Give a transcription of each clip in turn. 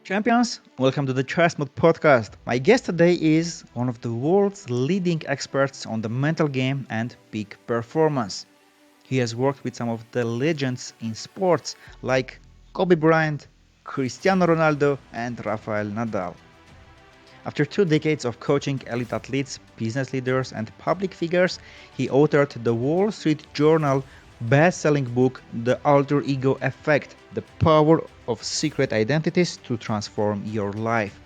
Champions, welcome to the ChessMood Podcast. My guest today is one of the world's leading experts on the mental game and peak performance. He has worked with some of the legends in sports like Kobe Bryant, Cristiano Ronaldo, and Rafael Nadal. After 2 decades of coaching elite athletes, business leaders, and public figures, he authored the Wall Street Journal best-selling book The Alter Ego Effect: The Power of Secret Identities to Transform Your Life.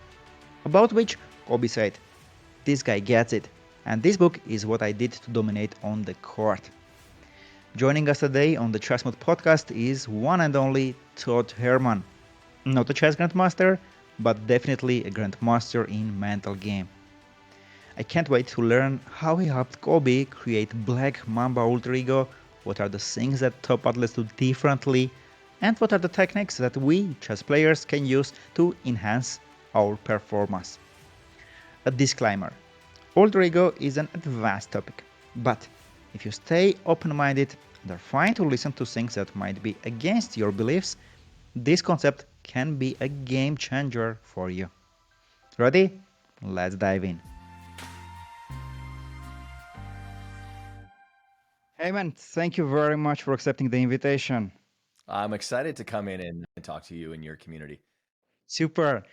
About which Kobe said, "This guy gets it, and this book is what I did to dominate on the court." Joining us today on the ChessMood podcast is one and only Todd Herman. Not a chess grandmaster, but definitely a grandmaster in mental game. I can't wait to learn how he helped Kobe create Black Mamba alter ego, what are the things that top athletes do differently, and what are the techniques that we, chess players, can use to enhance our performance. A disclaimer: alter ego is an advanced topic, but if you stay open-minded and are fine to listen to things that might be against your beliefs, this concept can be a game changer for you. Ready? Let's dive in. Hey man, thank you very much for accepting the invitation. I'm excited to come in and talk to you and your community. Super.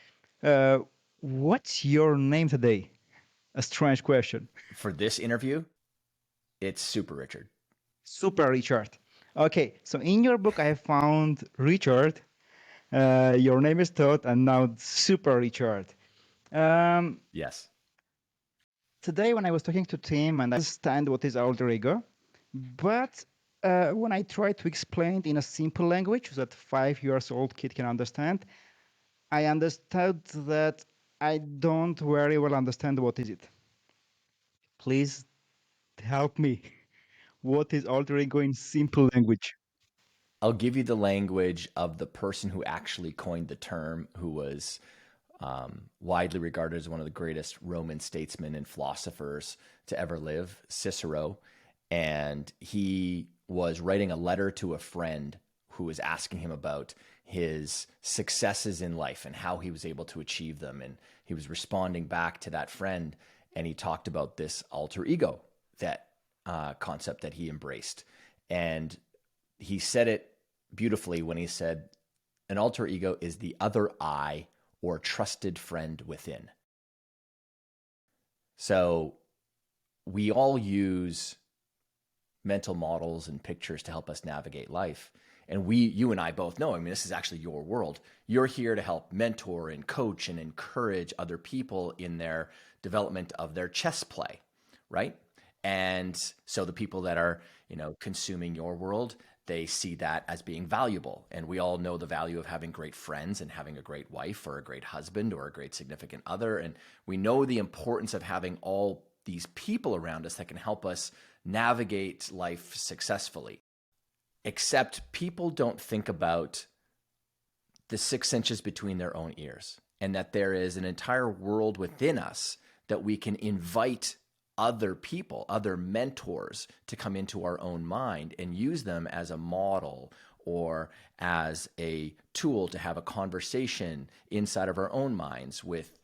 Uh, what's your name today? A strange question. For this interview, it's Super Richard. Super Richard. Okay, so in your book I found Richard. Your name is Todd, and now Super Richard. Um, Yes. Today, when I was talking to Tim, and I understand what is alter ego, but when I try to explain it in a simple language that 5 years old kid can understand, I understood that I don't very well understand what is it. Please help me. What is alter ego in simple language? I'll give you the language of the person who actually coined the term, who was widely regarded as one of the greatest Roman statesmen and philosophers to ever live, Cicero. And he was writing a letter to a friend who was asking him about his successes in life and how he was able to achieve them. And he was responding back to that friend, and he talked about this alter ego, that concept that he embraced. And he said it beautifully when he said, an alter ego is the other I or trusted friend within. So we all use mental models and pictures to help us navigate life. And you and I both know, I mean, this is actually your world. You're here to help mentor and coach and encourage other people in their development of their chess play, right? And so the people that are, consuming your world, they see that as being valuable. And we all know the value of having great friends and having a great wife or a great husband or a great significant other. And we know the importance of having all these people around us that can help us navigate life successfully. Except people don't think about the 6 inches between their own ears, and that there is an entire world within us that we can invite other people, other mentors to come into our own mind and use them as a model or as a tool to have a conversation inside of our own minds with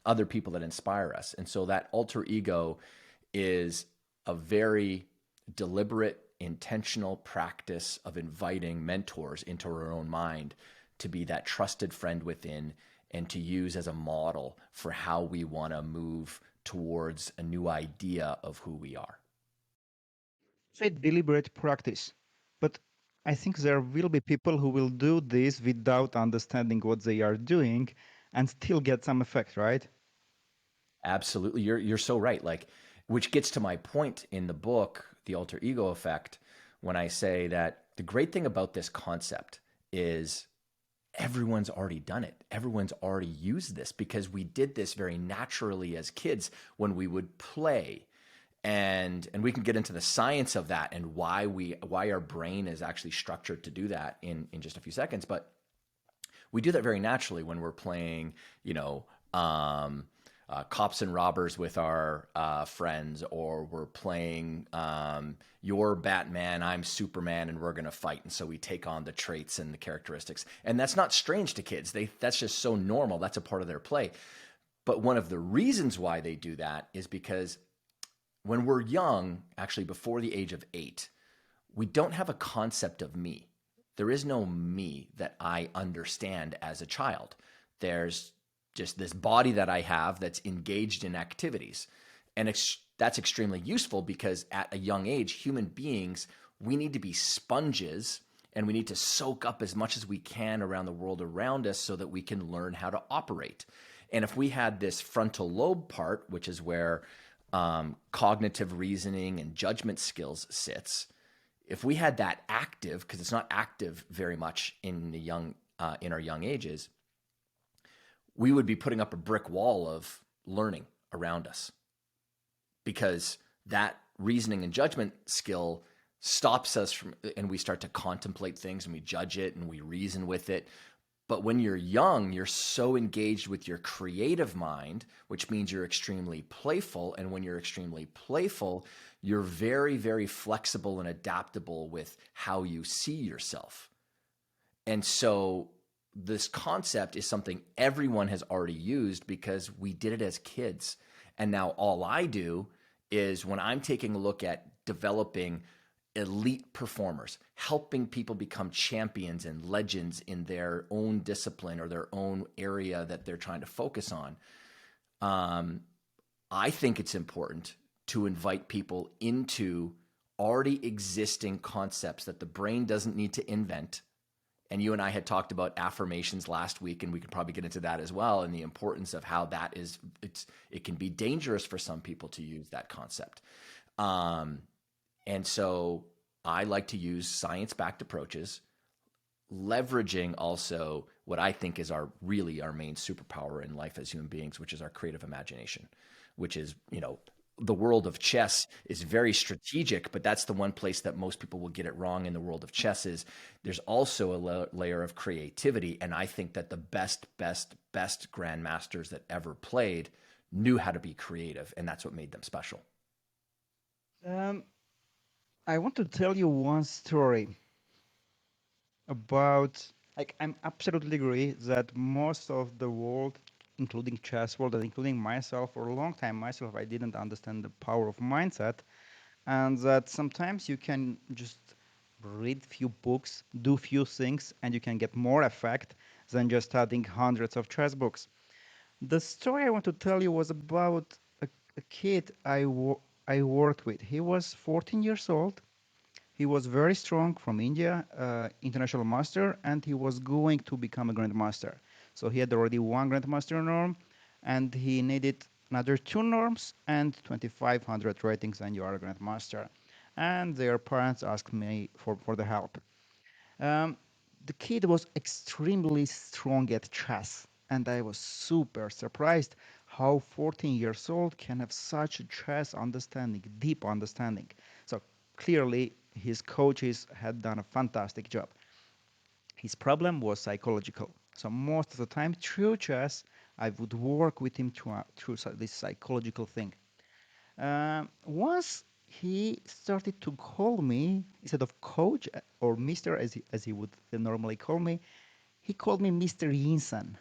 other people that inspire us. And so that alter ego is a very deliberate, intentional practice of inviting mentors into our own mind to be that trusted friend within and to use as a model for how we want to move towards a new idea of who we are. Say deliberate practice. But I think there will be people who will do this without understanding what they are doing and still get some effect, right? Absolutely. You're so right. Like, which gets to my point in the book, The Alter Ego Effect, when I say that the great thing about this concept is everyone's already done it. Everyone's already used this because we did this very naturally as kids when we would play. And we can get into the science of that and why our brain is actually structured to do that in just a few seconds. But we do that very naturally when we're playing, um, cops and robbers with our friends, or we're playing you're Batman, I'm Superman, and we're going to fight. And so we take on the traits and the characteristics. And that's not strange to kids. That's just so normal. That's a part of their play. But one of the reasons why they do that is because when we're young, actually before the age of 8, we don't have a concept of me. There is no me that I understand as a child. There's just this body that I have that's engaged in activities. And that's extremely useful because at a young age, human beings, we need to be sponges and we need to soak up as much as we can around the world around us so that we can learn how to operate. And if we had this frontal lobe part, which is where cognitive reasoning and judgment skills sits, if we had that active, because it's not active very much in the young in our young ages, we would be putting up a brick wall of learning around us, because that reasoning and judgment skill stops us from, and we start to contemplate things and we judge it and we reason with it. But when you're young, you're so engaged with your creative mind, which means you're extremely playful. And when you're extremely playful, you're very, very flexible and adaptable with how you see yourself. And so this concept is something everyone has already used because we did it as kids. And now all I do is, when I'm taking a look at developing elite performers, helping people become champions and legends in their own discipline or their own area that they're trying to focus on, I think it's important to invite people into already existing concepts that the brain doesn't need to invent. And you and I had talked about affirmations last week, and we could probably get into that as well, and the importance of how that is, it can be dangerous for some people to use that concept. And so I like to use science-backed approaches, leveraging also what I think is our main superpower in life as human beings, which is our creative imagination, which is, the world of chess is very strategic, but that's the one place that most people will get it wrong in the world of chess. Is there's also a layer of creativity. And I think that the best grandmasters that ever played knew how to be creative, and that's what made them special. Um, I want to tell you one story about, like, I'm absolutely agree that most of the world, including chess world and including myself, for a long time myself, I didn't understand the power of mindset, and that sometimes you can just read few books, do few things, and you can get more effect than just studying hundreds of chess books. The story I want to tell you was about a kid I worked with. He was 14 years old. He was very strong, from India, international master, and he was going to become a grandmaster. So he had already one grandmaster norm, and he needed another two norms and 2,500 ratings, and you are a grandmaster. And their parents asked me for the help. Um, the kid was extremely strong at chess, and I was super surprised how 14 years old can have such a chess understanding, deep understanding. So clearly, his coaches had done a fantastic job. His problem was psychological. So most of the time, through chess, I would work with him through this psychological thing. Once he started to call me, instead of coach or Mister, as he would normally call me, he called me Mr. Yinsen.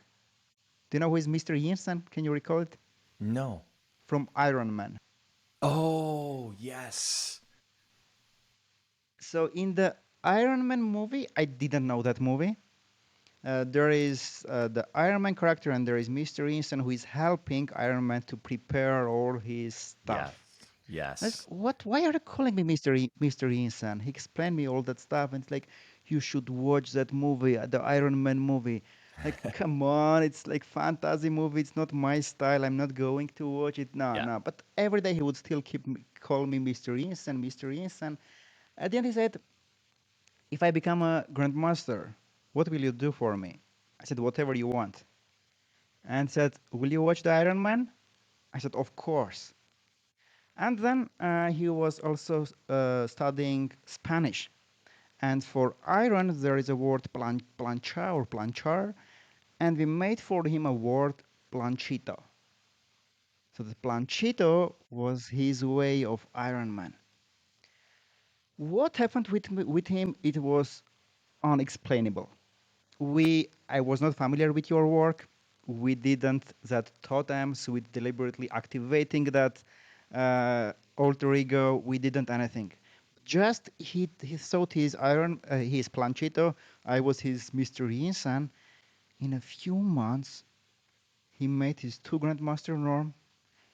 Do you know who is Mr. Yinsen? Can you recall it? No. From Iron Man. Oh, yes. So in the Iron Man movie, I didn't know that movie. There is the Iron Man character, and there is Mr. Yinsen who is helping Iron Man to prepare all his Yes. stuff. Like, Yes. what? Why are you calling me Mr. Insan? He explained me all that stuff, and it's like, you should watch that movie, the Iron Man movie. Like, come on, it's like fantasy movie. It's not my style. I'm not going to watch it. No, Yeah. no. But every day he would still call me Mr. Insan, Mr. Insan. At the end, he said, if I become a grandmaster, what will you do for me? I said, whatever you want. And said, will you watch the Iron Man? I said, of course. And then he was also studying Spanish. And for iron, there is a word plancha or planchar, and we made for him a word planchito. So the planchito was his way of Iron Man. What happened with him? It was unexplainable. I was not familiar with your work. We didn't that totems with deliberately activating that alter ego. We didn't anything. Just he thought his planchito. I was his Mr. Yinsan. In a few months, he made his two grandmaster norm.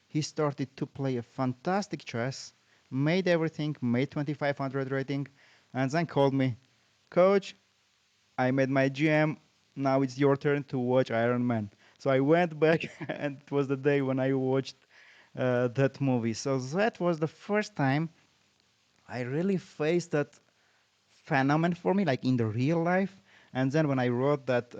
He started to play a fantastic chess, made everything, made 2500 rating, and then called me, Coach, I made my GM. Now it's your turn to watch Iron Man. So I went back, and it was the day when I watched that movie. So that was the first time I really faced that phenomenon for me, like in the real life. And then when I wrote that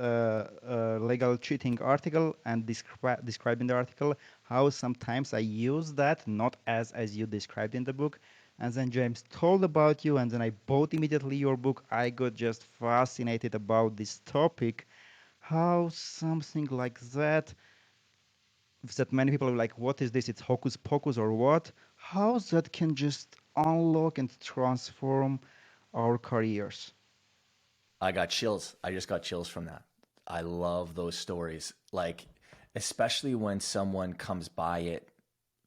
legal cheating article and described in the article how sometimes I use that, not as you described in the book. And then James told about you, and then I bought immediately your book. I got just fascinated about this topic, how something like that many people are like, what is this? It's hocus pocus or what? How that can just unlock and transform our careers. I got chills. I just got chills from that. I love those stories. Like, especially when someone comes by it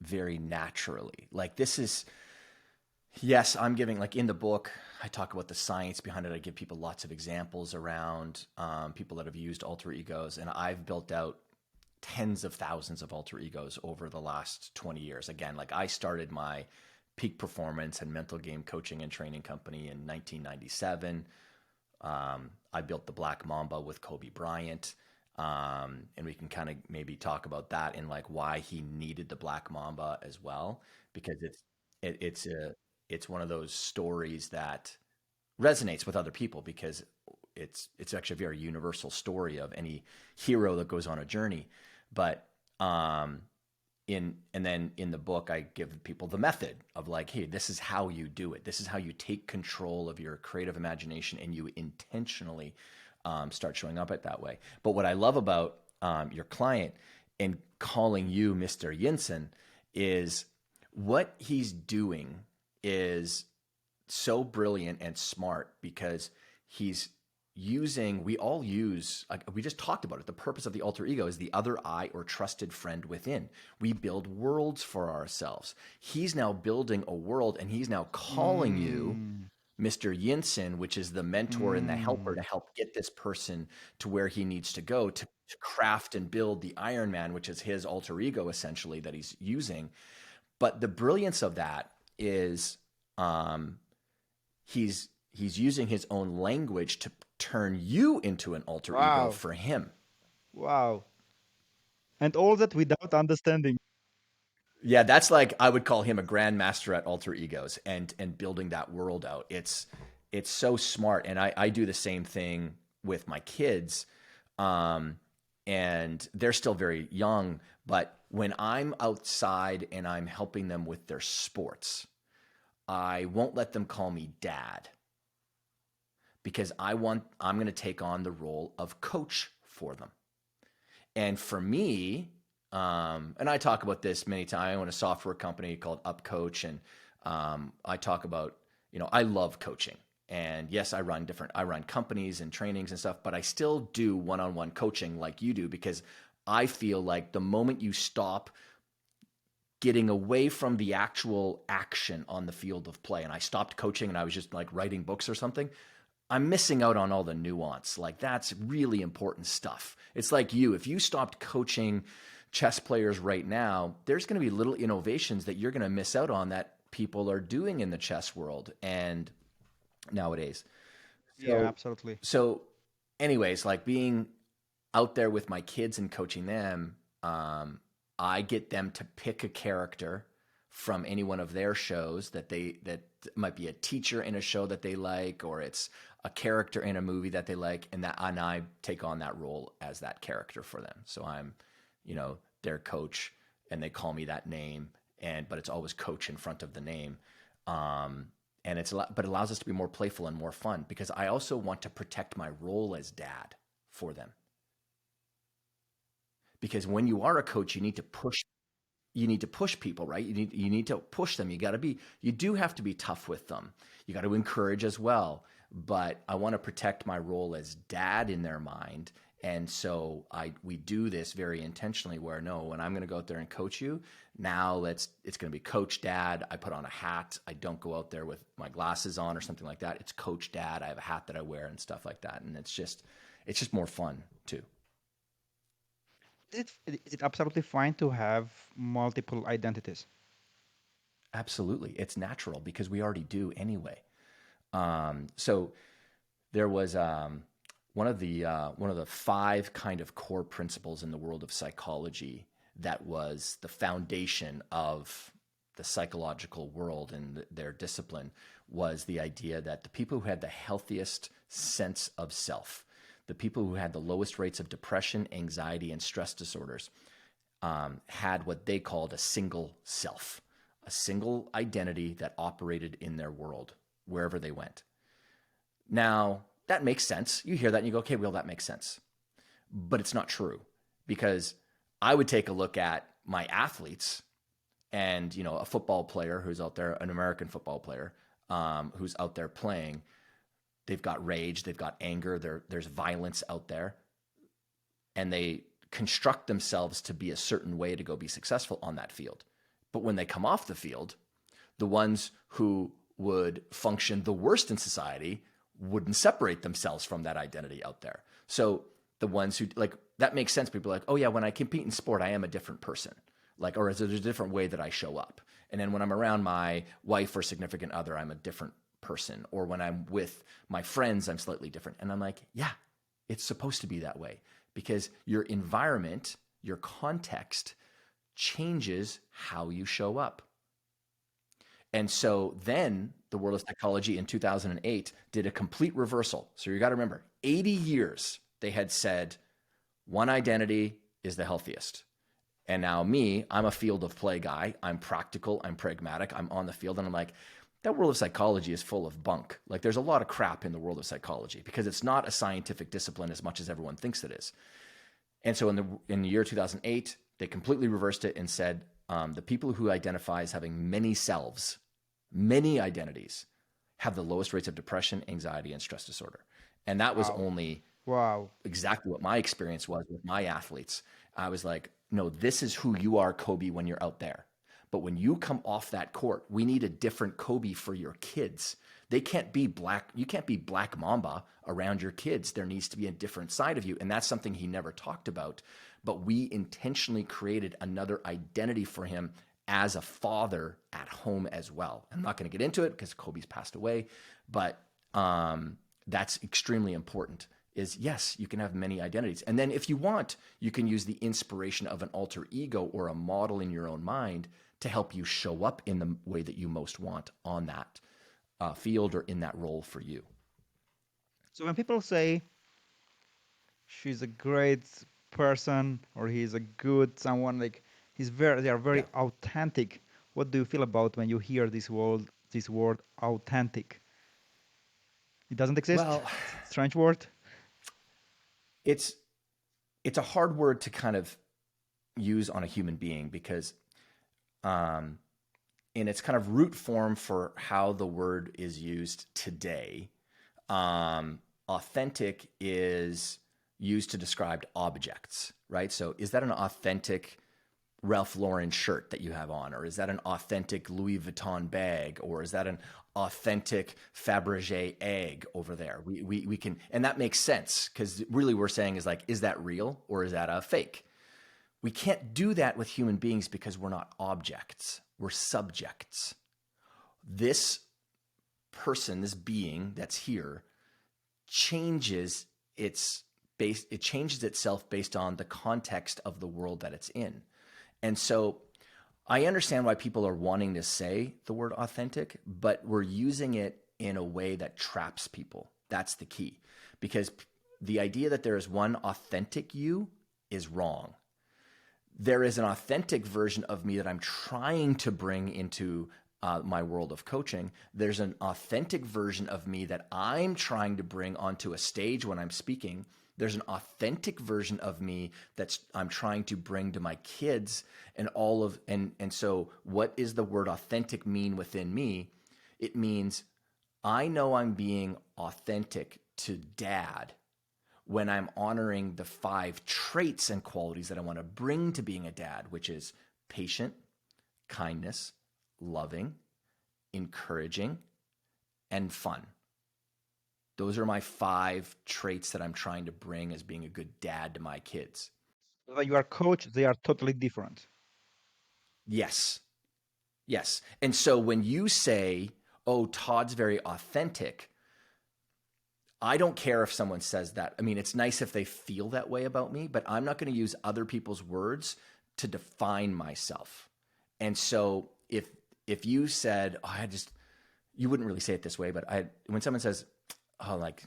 very naturally. Like, this is, yes, I'm giving, like, in the book, I talk about the science behind it. I give people lots of examples around people that have used alter egos. And I've built out tens of thousands of alter egos over the last 20 years. Again, like, I started my peak performance and mental game coaching and training company in 1997. I built the Black Mamba with Kobe Bryant. And we can kind of maybe talk about that and like why he needed the Black Mamba as well, because it's one of those stories that resonates with other people because it's actually a very universal story of any hero that goes on a journey. But and then in the book I give people the method of like, hey, this is how you do it. This is how you take control of your creative imagination and you intentionally start showing up it that way. But what I love about your client and calling you Mr. Yinsen is what he's doing is so brilliant and smart because he's we all use, like we just talked about it. The purpose of the alter ego is the other I or trusted friend within. We build worlds for ourselves. He's now building a world and he's now calling you Mm, Mr. Yinsen, which is the mentor and the helper mm. to help get this person to where he needs to go to craft and build the Iron Man, which is his alter ego essentially that he's using. But the brilliance of that is um, he's using his own language to turn you into an alter ego Wow, for him. wow. And all that without understanding. Yeah, that's like I would call him a grandmaster at alter egos and building that world out. It's so smart, and I do the same thing with my kids, um, and they're still very young. But when I'm outside and I'm helping them with their sports, I won't let them call me dad because I'm going to take on the role of coach for them. And for me, and I talk about this many times. I own a software company called UpCoach, and I talk about, I love coaching. And yes, I run companies and trainings and stuff, but I still do one-on-one coaching like you do because I feel like the moment you stop getting away from the actual action on the field of play, and I stopped coaching and I was just like writing books or something, I'm missing out on all the nuance. Like that's really important stuff. It's like if you stopped coaching chess players right now, there's going to be little innovations that you're going to miss out on that people are doing in the chess world and nowadays. Yeah, So, absolutely. so anyways, like being out there with my kids and coaching them, I get them to pick a character from any one of their shows that might be a teacher in a show that they like, or it's a character in a movie that they like, and I take on that role as that character for them. So I'm, their coach, and they call me that name, but it's always coach in front of the name. Um, and but it allows us to be more playful and more fun because I also want to protect my role as dad for them. Because when you are a coach, you need to push. you need to push people, right? You need to push them. You do have to be tough with them. You got to encourage as well. But I want to protect my role as dad in their mind. And so we do this very intentionally where no, when I'm going to go out there and coach you, now it's going to be coach dad. I put on a hat. I don't go out there with my glasses on or something like that. It's coach dad. I have a hat that I wear and stuff like that. And it's just more fun too. Is it absolutely fine to have multiple identities? Absolutely. It's natural because we already do anyway. So there was one of the five kind of core principles in the world of psychology that was the foundation of the psychological world and their discipline was the idea that the people who had the healthiest sense of self, the people who had the lowest rates of depression, anxiety, and stress disorders, had what they called a single self, a single identity that operated in their world wherever they went. Now, that makes sense. You hear that and you go, okay, well, that makes sense. But it's not true because I would take a look at my athletes and, a football player who's out there, an American football player who's out there playing. They've got rage, they've got anger, there's violence out there. And they construct themselves to be a certain way to go be successful on that field. But when they come off the field, the ones who would function the worst in society wouldn't separate themselves from that identity out there. So the ones who that makes sense. People are like, oh yeah, when I compete in sport, I am a different person. Or is there a different way that I show up? And then when I'm around my wife or significant other, I'm a different person. Or when I'm with my friends, I'm slightly different. And I'm like, yeah, it's supposed to be that way because your environment, your context changes how you show up. And so then the world of psychology in 2008 did a complete reversal. So you got to remember, 80 years they had said one identity is the healthiest. And now I'm a field of play guy. I'm practical. I'm pragmatic. I'm on the field. And I'm like, that world of psychology is full of bunk. There's a lot of crap in the world of psychology because it's not a scientific discipline as much as everyone thinks it is. And so in the year 2008, they completely reversed it and said the people who identify as having many selves, many identities, have the lowest rates of depression, anxiety, and stress disorder. And that was Wow. only Wow. exactly what my experience was with my athletes. I was like, no, this is who you are, Kobe, when you're out there. But when you come off that court, we need a different Kobe for your kids. They can't be black. You can't be Black Mamba around your kids. There needs to be a different side of you. And that's something he never talked about. But we intentionally created another identity for him as a father at home as well. I'm not going to get into it because Kobe's passed away, but that's extremely important. Is yes, you can have many identities. And then if you want, you can use the inspiration of an alter ego or a model in your own mind to help you show up in the way that you most want on that field or in that role for you. So when people say she's a great person or he's a good someone, they are Yeah. very authentic. What do you feel about when you hear this word authentic? It doesn't exist. Well, Strange word. it's it's a hard word to kind of use on a human being because in its kind of root form for how the word is used today, authentic is used to describe objects, right? So is that an authentic Ralph Lauren shirt that you have on? Or is that an authentic Louis Vuitton bag? Or is that an authentic Fabergé egg over there? We can, and that makes sense because really we're saying is is that real or is that a fake? We can't do that with human beings because we're not objects, we're subjects. This person, this being that's here changes it changes itself based on the context of the world that it's in. And so I understand why people are wanting to say the word authentic, but we're using it in a way that traps people. That's the key. Because the idea that there is one authentic you is wrong. There is an authentic version of me that I'm trying to bring into my world of coaching. There's an authentic version of me that I'm trying to bring onto a stage when I'm speaking There's an authentic version of me that's I'm trying to bring to my kids and all of and so what is the word authentic mean within me? It means I know I'm being authentic to dad when I'm honoring the 5 traits and qualities that I want to bring to being a dad, which is patient, kindness, loving, encouraging, and fun. Those are my 5 traits that I'm trying to bring as being a good dad to my kids. When you are coach, they are totally different. Yes. Yes. And so when you say, oh, Todd's very authentic, I don't care if someone says that. I mean, it's nice if they feel that way about me, but I'm not going to use other people's words to define myself. And so if you said, oh, you wouldn't really say it this way, but when someone says, oh, like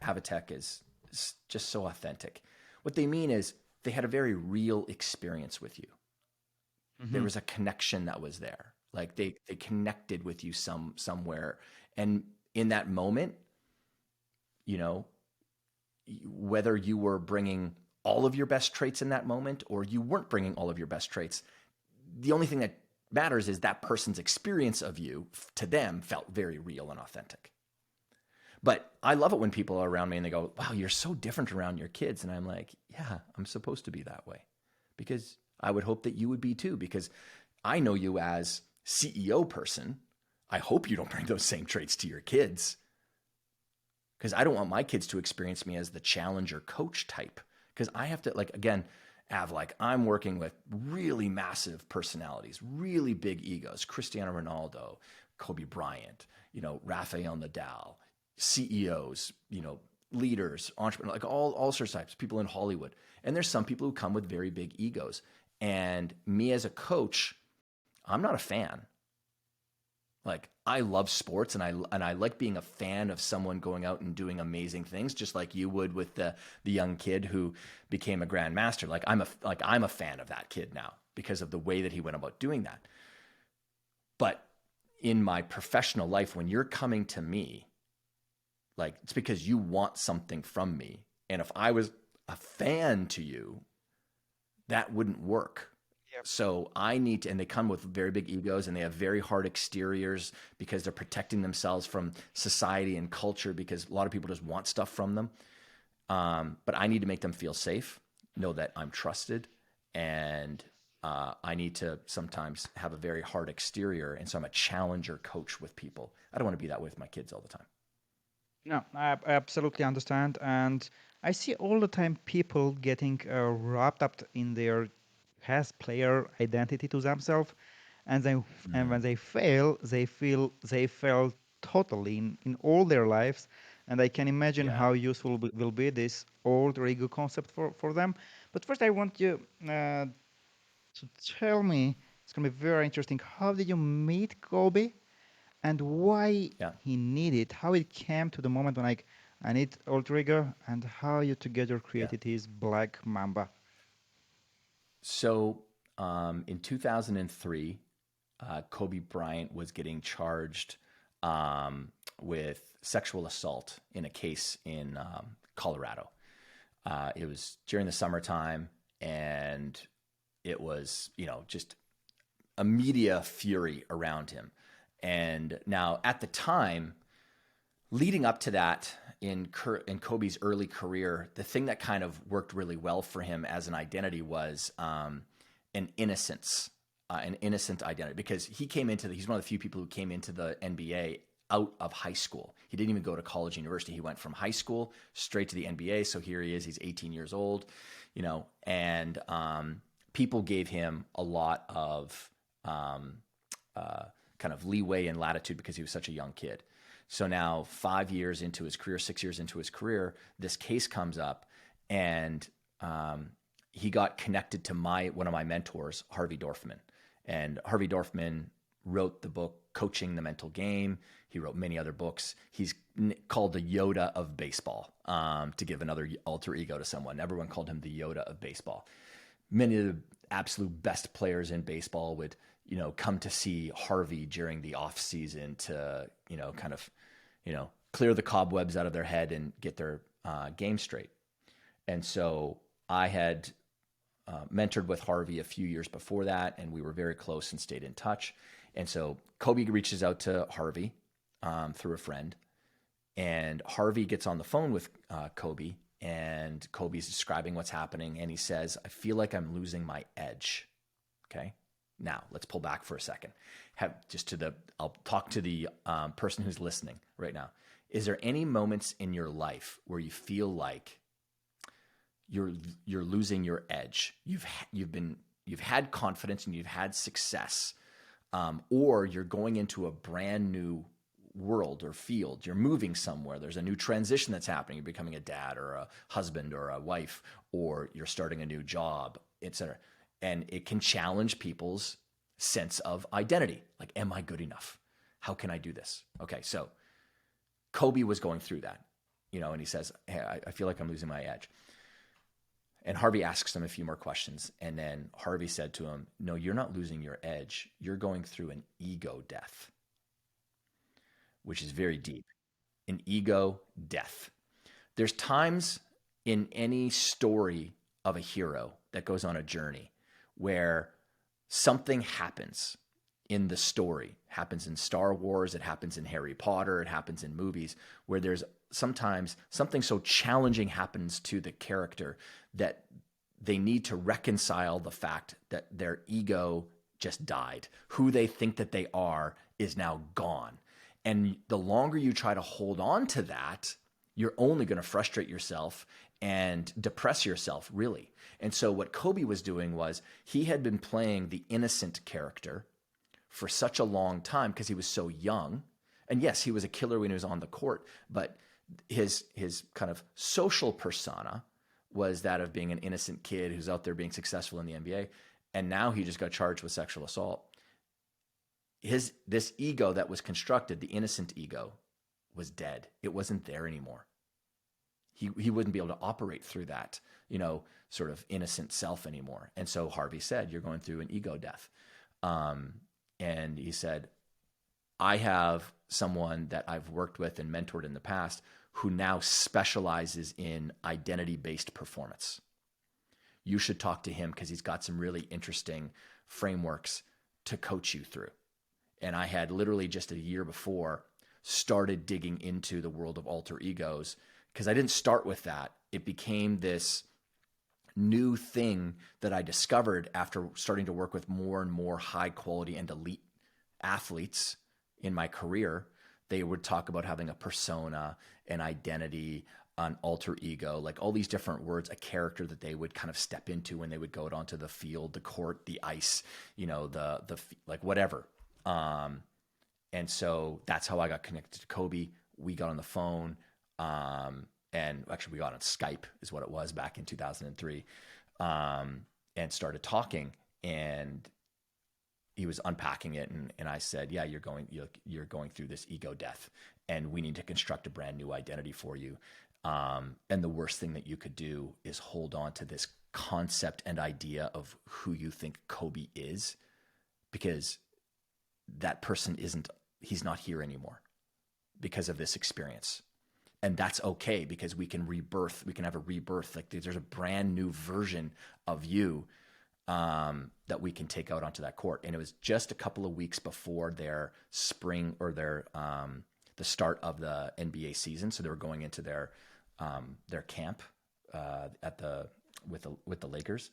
Avatech is just so authentic, what they mean is they had a very real experience with you. Mm-hmm. There was a connection that was there. Like they connected with you somewhere. And in that moment, whether you were bringing all of your best traits in that moment or you weren't bringing all of your best traits, the only thing that matters is that person's experience of you to them felt very real and authentic. But I love it when people are around me and they go, wow, you're so different around your kids. And I'm like, yeah, I'm supposed to be that way because I would hope that you would be too, because I know you as CEO person. I hope you don't bring those same traits to your kids because I don't want my kids to experience me as the challenger coach type because I have to, like, again, I'm working with really massive personalities, really big egos, Cristiano Ronaldo, Kobe Bryant, Rafael Nadal, CEOs, leaders, entrepreneurs, like all sorts of types, people in Hollywood. And there's some people who come with very big egos. And me as a coach, I'm not a fan. Like I love sports and I like being a fan of someone going out and doing amazing things, just like you would with the young kid who became a grandmaster. Like I'm a fan of that kid now because of the way that he went about doing that. But in my professional life, when you're coming to me, like it's because you want something from me. And if I was a fan to you, that wouldn't work. Yep. So I need to, and they come with very big egos and they have very hard exteriors because they're protecting themselves from society and culture because a lot of people just want stuff from them. But I need to make them feel safe, know that I'm trusted, and I need to sometimes have a very hard exterior. And so I'm a challenger coach with people. I don't want to be that way with my kids all the time. No, I absolutely understand. And I see all the time people getting wrapped up in their past player identity to themselves. And when they fail, they fail totally in all their lives. And I can imagine Yeah. how useful will be this alter ego concept for them. But first, I want you to tell me, it's going to be very interesting. How did you meet Kobe? And why Yeah. he needed, how it came to the moment when like I need alter ego, and how you together Yeah. created his Black Mamba. So in 2003, Kobe Bryant was getting charged with sexual assault in a case in Colorado. It was during the summertime, and it was, just a media fury around him. And now at the time, leading up to that in Kobe's early career, the thing that kind of worked really well for him as an identity was an innocence, an innocent identity, because he's one of the few people who came into the NBA out of high school. He didn't even go to college, university. He went from high school straight to the NBA. So here he is. He's 18 years old, and people gave him a lot of kind of leeway and latitude because he was such a young kid. So now 5 years into his career, 6 years into his career, this case comes up, and he got connected to one of my mentors, Harvey Dorfman. And Harvey Dorfman wrote the book Coaching the Mental Game. He wrote many other books. He's called the Yoda of baseball, to give another alter ego to someone. Everyone called him the Yoda of baseball. Many of the absolute best players in baseball would, come to see Harvey during the off season to, kind of, clear the cobwebs out of their head and get their game straight. And so I had mentored with Harvey a few years before that, and we were very close and stayed in touch. And so Kobe reaches out to Harvey through a friend, and Harvey gets on the phone with Kobe, and Kobe's describing what's happening, and he says, "I feel like I'm losing my edge." Okay. Now let's pull back for a second. I'll talk to the person who's listening right now. Is there any moments in your life where you feel like you're losing your edge? You've had confidence and you've had success, or you're going into a brand new world or field. You're moving somewhere. There's a new transition that's happening. You're becoming a dad or a husband or a wife, or you're starting a new job, etc. And it can challenge people's sense of identity. Like, am I good enough? How can I do this? Okay, so Kobe was going through that, and he says, "Hey, I feel like I'm losing my edge." And Harvey asks him a few more questions. And then Harvey said to him, "No, you're not losing your edge. You're going through an ego death," which is very deep. An ego death. There's times in any story of a hero that goes on a journey where something happens in the story. It happens in Star Wars, it happens in Harry Potter, it happens in movies, where there's sometimes something so challenging happens to the character that they need to reconcile the fact that their ego just died. Who they think that they are is now gone. And the longer you try to hold on to that, you're only going to frustrate yourself and depress yourself, really. And so what Kobe was doing was he had been playing the innocent character for such a long time because he was so young. And yes, he was a killer when he was on the court, but his kind of social persona was that of being an innocent kid who's out there being successful in the NBA. And now he just got charged with sexual assault. This ego that was constructed, the innocent ego, was dead. It wasn't there anymore. He wouldn't be able to operate through that, sort of innocent self anymore. And so Harvey said, "You're going through an ego death." And he said, "I have someone that I've worked with and mentored in the past who now specializes in identity-based performance. You should talk to him because he's got some really interesting frameworks to coach you through." And I had literally just a year before started digging into the world of alter egos, because I didn't start with that. It became this new thing that I discovered after starting to work with more and more high quality and elite athletes in my career. They would talk about having a persona, an identity, an alter ego, like all these different words, a character that they would kind of step into when they would go out onto the field, the court, the ice, the like whatever. And so that's how I got connected to Kobe. We got on the phone, and actually we got on Skype is what it was back in 2003, and started talking, and he was unpacking it. And I said, "Yeah, you're going through this ego death, and we need to construct a brand new identity for you. And the worst thing that you could do is hold on to this concept and idea of who you think Kobe is, because that person he's not here anymore because of this experience. And that's okay, because we can have a rebirth. Like there's a brand new version of you that we can take out onto that court." And it was just a couple of weeks before their spring or the start of the NBA season. So they were going into their camp with the Lakers.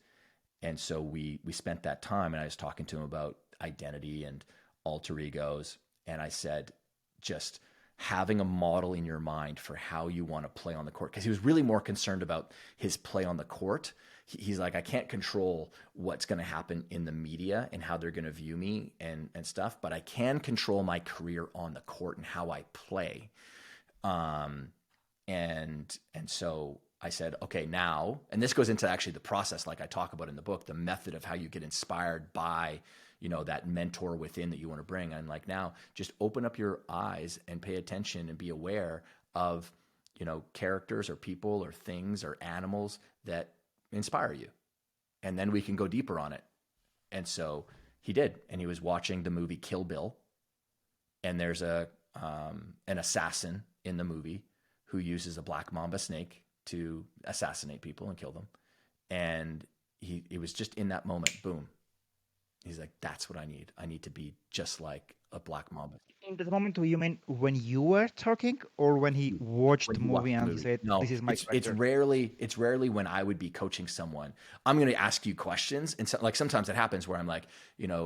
And so we spent that time, and I was talking to him about identity and alter egos. And I said, just having a model in your mind for how you want to play on the court, because he was really more concerned about his play on the court. He's like, "I can't control what's going to happen in the media and how they're going to view me and stuff, but I can control my career on the court and how I play." And so I said, "Okay, now," and this goes into actually the process, like I talk about in the book, the method of how you get inspired by that mentor within that you want to bring. And like, now just open up your eyes and pay attention and be aware of, characters or people or things or animals that inspire you. And then we can go deeper on it. And so he did. And he was watching the movie Kill Bill. And there's an assassin in the movie who uses a Black Mamba snake to assassinate people and kill them. And it was just in that moment, boom. He's like, that's what I need. I need to be just like a Black Mamba. In that moment, you mean when you were talking or when he watched When the you watch movie the and he movie. said, No, "This is my it's character"? rarely when I would be coaching someone. I'm going to ask you questions, and so, like sometimes it happens where I'm like,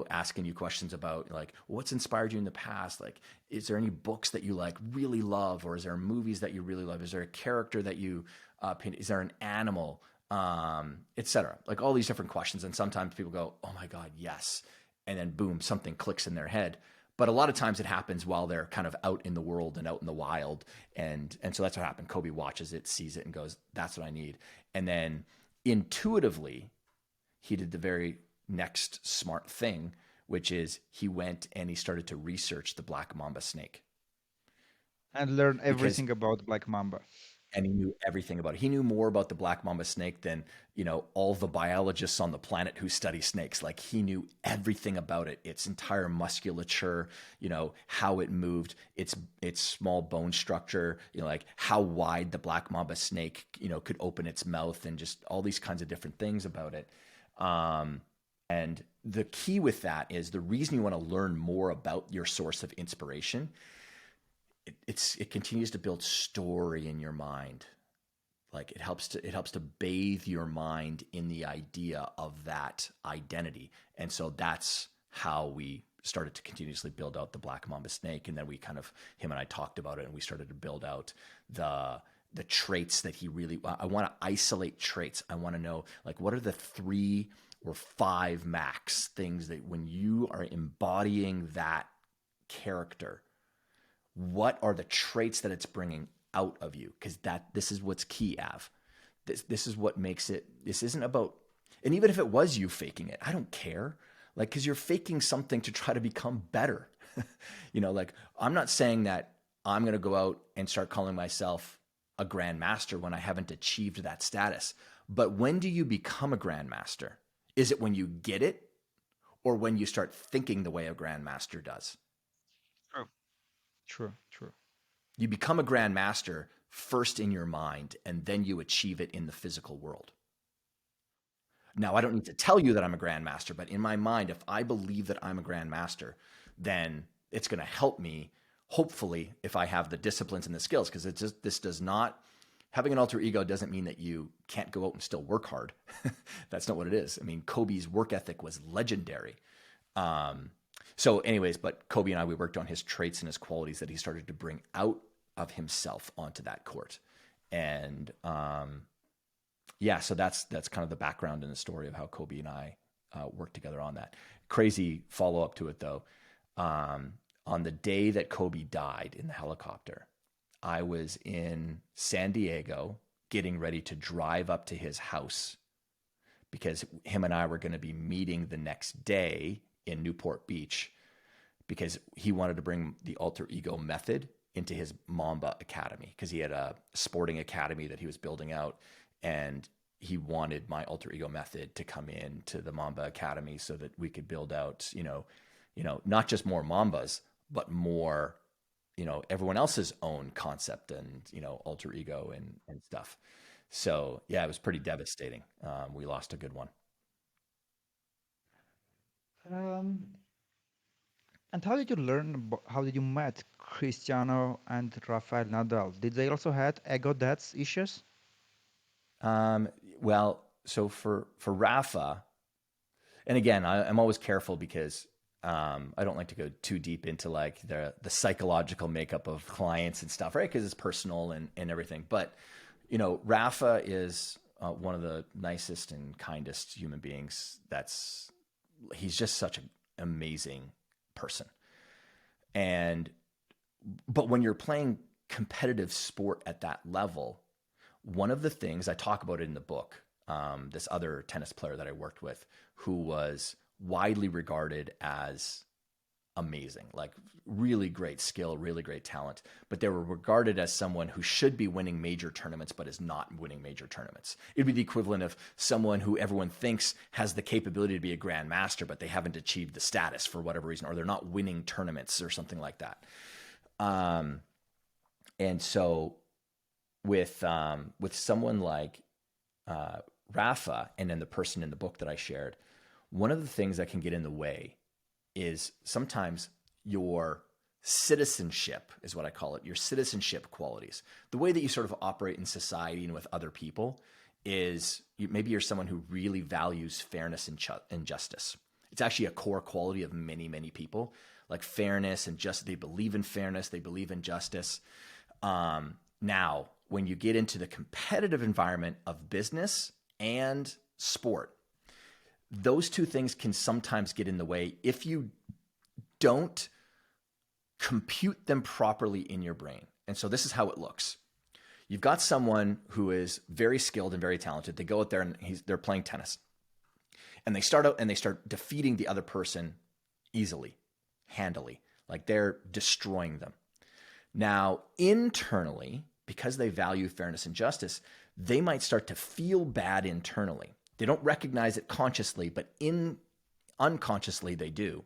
asking you questions about like what's inspired you in the past. Like, is there any books that you like really love, or is there movies that you really love? Is there a character that you is there an animal, etc. Like all these different questions, and sometimes people go, "Oh my God, yes," and then boom, something clicks in their head. But a lot of times it happens while they're kind of out in the world and out in the wild. And so that's what happened. Kobe watches it, sees it, and goes, that's what I need. And then intuitively, he did the very next smart thing, which is he went and he started to research the Black Mamba snake. And learn Because everything about Black Mamba. and he knew everything about it. He knew more about the Black Mamba snake than, all the biologists on the planet who study snakes. Like he knew everything about it, its entire musculature, how it moved, its small bone structure, like how wide the Black Mamba snake, could open its mouth and just all these kinds of different things about it. And the key with that is the reason you want to learn more about your source of inspiration. It continues to build story in your mind. Like it helps to bathe your mind in the idea of that identity. And so that's how we started to continuously build out the Black Mamba snake. And then him and I talked about it, and we started to build out the traits that I want to isolate traits. I want to know, like, what are the 3 or 5 max things that when you are embodying that character, what are the traits that it's bringing out of you? Because this is what's key, Av. This is what makes it. This isn't about. And even if it was you faking it, I don't care. Like, because you're faking something to try to become better. Like I'm not saying that I'm going to go out and start calling myself a grandmaster when I haven't achieved that status. But when do you become a grandmaster? Is it when you get it, or when you start thinking the way a grandmaster does? True. True. True. You become a grandmaster first in your mind, and then you achieve it in the physical world. Now, I don't need to tell you that I'm a grandmaster, but in my mind, if I believe that I'm a grandmaster, then it's going to help me, hopefully, if I have the disciplines and the skills, because this does not, having an alter ego doesn't mean that you can't go out and still work hard. That's not what it is. I mean, Kobe's work ethic was legendary. So anyways, but Kobe and I, we worked on his traits and his qualities that he started to bring out of himself onto that court. And so that's kind of the background and the story of how Kobe and I worked together on that. Crazy follow up to it though. On the day that Kobe died in the helicopter, I was in San Diego getting ready to drive up to his house because him and I were going to be meeting the next day in Newport Beach, because he wanted to bring the alter ego method into his Mamba Academy, because he had a sporting academy that he was building out, and he wanted my alter ego method to come in to the Mamba Academy so that we could build out, not just more Mambas, but more, everyone else's own concept and, alter ego and stuff. So yeah, it was pretty devastating. We lost a good one. Um, and how did you learn? How did you met Cristiano and Rafael Nadal? Did they also had ego deaths issues? Um, well, so for Rafa, and again, I'm always careful because I don't like to go too deep into like the psychological makeup of clients and stuff, right? Because it's personal and everything. But Rafa is one of the nicest and kindest human beings. He's just such an amazing person. But when you're playing competitive sport at that level, one of the things I talk about it in the book, this other tennis player that I worked with, who was widely regarded as amazing, like really great skill, really great talent, but they were regarded as someone who should be winning major tournaments, but is not winning major tournaments. It'd be the equivalent of someone who everyone thinks has the capability to be a grandmaster, but they haven't achieved the status for whatever reason, or they're not winning tournaments or something like that. And so with someone like Rafa, and then the person in the book that I shared, one of the things that can get in the way is sometimes your citizenship, is what I call it, your citizenship qualities. The way that you sort of operate in society and with other people is maybe you're someone who really values fairness and justice. It's actually a core quality of many, many people, like fairness and justice. They believe in fairness. They believe in justice. Now, when you get into the competitive environment of business and sport, those two things can sometimes get in the way if you don't compute them properly in your brain. And so this is how it looks. You've got someone who is very skilled and very talented. They go out there and they're playing tennis. And they start out and they start defeating the other person easily, handily, like they're destroying them. Now, internally, because they value fairness and justice, they might start to feel bad internally. They don't recognize it consciously, but unconsciously they do.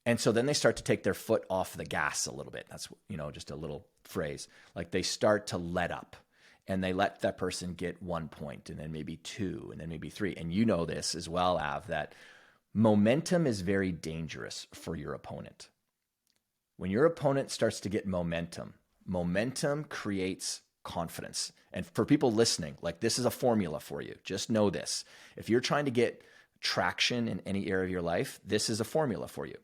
And so then they start to take their foot off the gas a little bit. That's, just a little phrase. Like they start to let up, and they let that person get 1 point, and then maybe 2, and then maybe 3. And you know this as well, Av, that momentum is very dangerous for your opponent. When your opponent starts to get momentum creates confidence. And for people listening, like this is a formula for you. Just know this. If you're trying to get traction in any area of your life, this is a formula for you.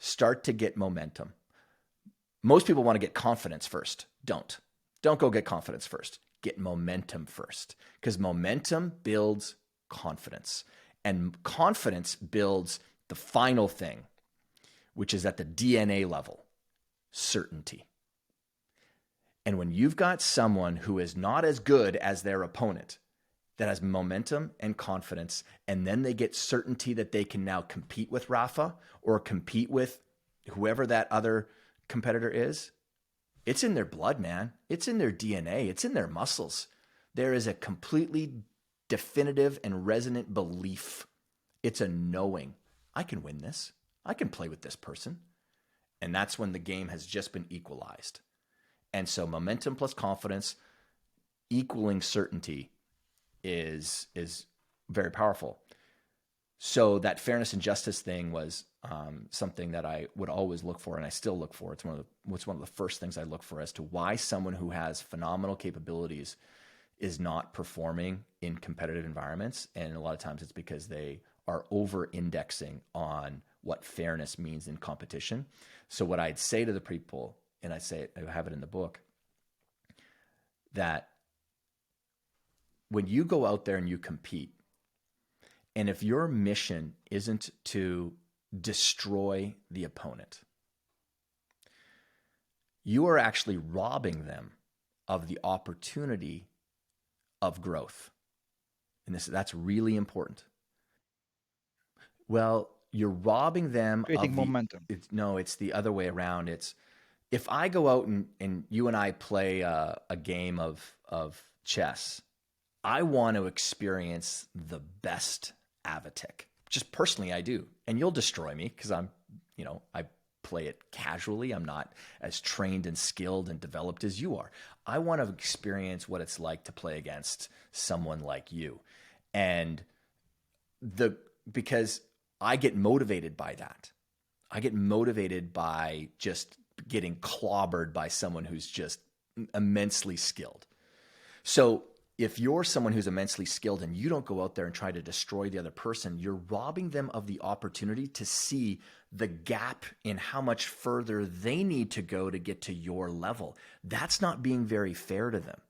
Start to get momentum. Most people want to get confidence first. Don't go get confidence first. Get momentum first, because momentum builds confidence, and confidence builds the final thing, which is at the DNA level, certainty. And when you've got someone who is not as good as their opponent, that has momentum and confidence, and then they get certainty that they can now compete with Rafa or compete with whoever that other competitor is, it's in their blood, man. It's in their DNA. It's in their muscles. There is a completely definitive and resonant belief. It's a knowing. I can win this. I can play with this person. And that's when the game has just been equalized. And so momentum plus confidence equaling certainty is very powerful. So that fairness and justice thing was something that I would always look for, and I still look for. It's one of the first things I look for as to why someone who has phenomenal capabilities is not performing in competitive environments. And a lot of times it's because they are over-indexing on what fairness means in competition. So what I'd say to the people, and I have it in the book, that when you go out there and you compete, and if your mission isn't to destroy the opponent, you are actually robbing them of the opportunity of growth. And that's really important. Well, you're robbing them Creating of the momentum. it's the other way around. It's if I go out and you and I play a game of chess, I want to experience the best Avatic. Just personally, I do. And you'll destroy me because I play it casually. I'm not as trained and skilled and developed as you are. I want to experience what it's like to play against someone like you. And because I get motivated by that. I get motivated by just getting clobbered by someone who's just immensely skilled. So if you're someone who's immensely skilled and you don't go out there and try to destroy the other person, you're robbing them of the opportunity to see the gap in how much further they need to go to get to your level. That's not being very fair to them.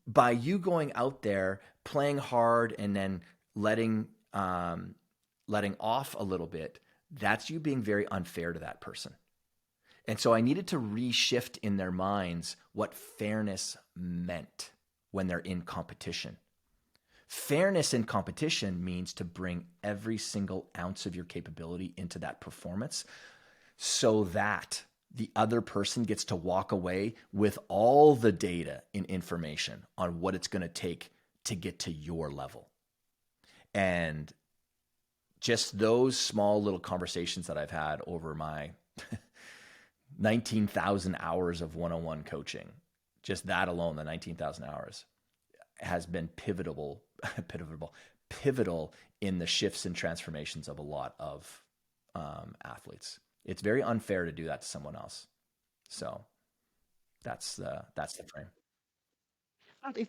By you going out there, playing hard, and then letting off a little bit, that's you being very unfair to that person. And so I needed to reshift in their minds what fairness meant when they're in competition. Fairness in competition means to bring every single ounce of your capability into that performance so that the other person gets to walk away with all the data and information on what it's going to take to get to your level. And just those small little conversations that I've had over my 19,000 hours of one-on-one coaching just that alone, the 19,000 hours has been pivotal in the shifts and transformations of a lot of athletes. It's very unfair to do that to someone else. So that's the frame. And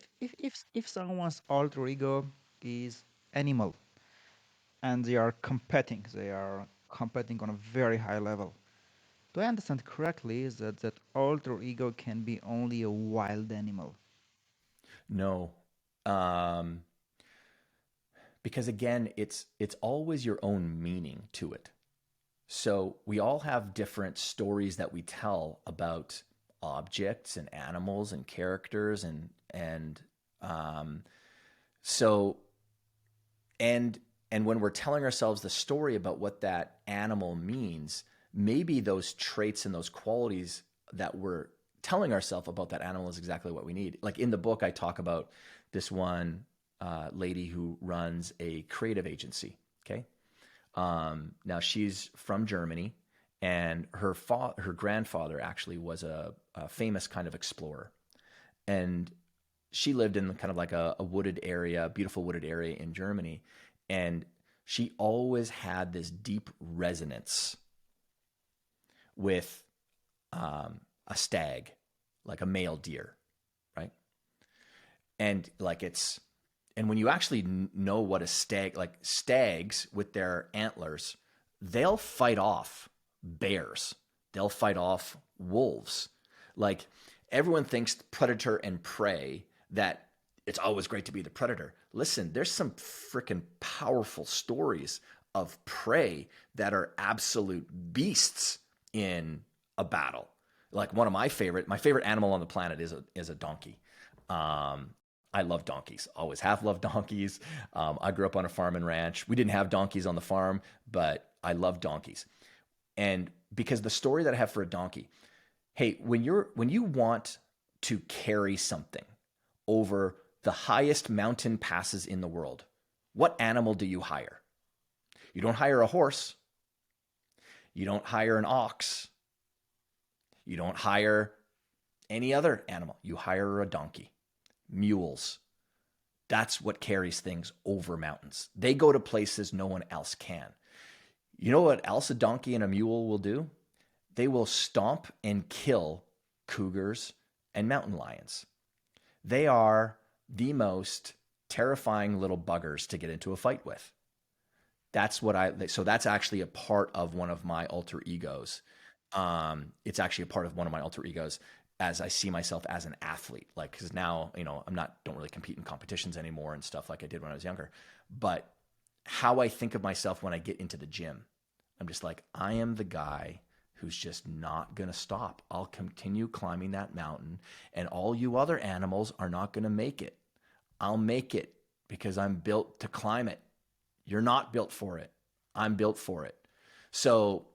if someone's alter ego is animal and they are competing on a very high level, do I understand correctly is that alter ego can be only a wild animal? No, um, because again, it's always your own meaning to it. So we all have different stories that we tell about objects and animals and characters and um, so and and when we're telling ourselves the story about what that animal means, maybe those traits and those qualities that we're telling ourselves about that animal is exactly what we need. Like in the book, I talk about this one lady who runs a creative agency. Okay, now she's from Germany, and her grandfather actually was a famous kind of explorer, and she lived in kind of like a wooded area, beautiful wooded area in Germany, and she always had this deep resonance with a stag, like a male deer, right? And like and when you actually know what a stag, like stags with their antlers, they'll fight off bears, they'll fight off wolves. Like everyone thinks predator and prey, that it's always great to be the predator. Listen, there's some freaking powerful stories of prey that are absolute beasts in a battle. Like one of my favorite animal on the planet is a donkey. Um, I love donkeys. Always have loved donkeys. I grew up on a farm and ranch. We didn't have donkeys on the farm, but I love donkeys. And because the story that I have for a donkey, hey, when you want to carry something over the highest mountain passes in the world, what animal do you hire? You don't hire a horse. You don't hire an ox. You don't hire any other animal. You hire a donkey. Mules. That's what carries things over mountains. They go to places no one else can. You know what else a donkey and a mule will do? They will stomp and kill cougars and mountain lions. They are the most terrifying little buggers to get into a fight with. So that's actually a part of one of my alter egos. It's actually a part of one of my alter egos as I see myself as an athlete. Like, cause now, don't really compete in competitions anymore and stuff like I did when I was younger, but how I think of myself when I get into the gym, I'm just like, I am the guy who's just not going to stop. I'll continue climbing that mountain, and all you other animals are not going to make it. I'll make it because I'm built to climb it. You're not built for it. I'm built for it. So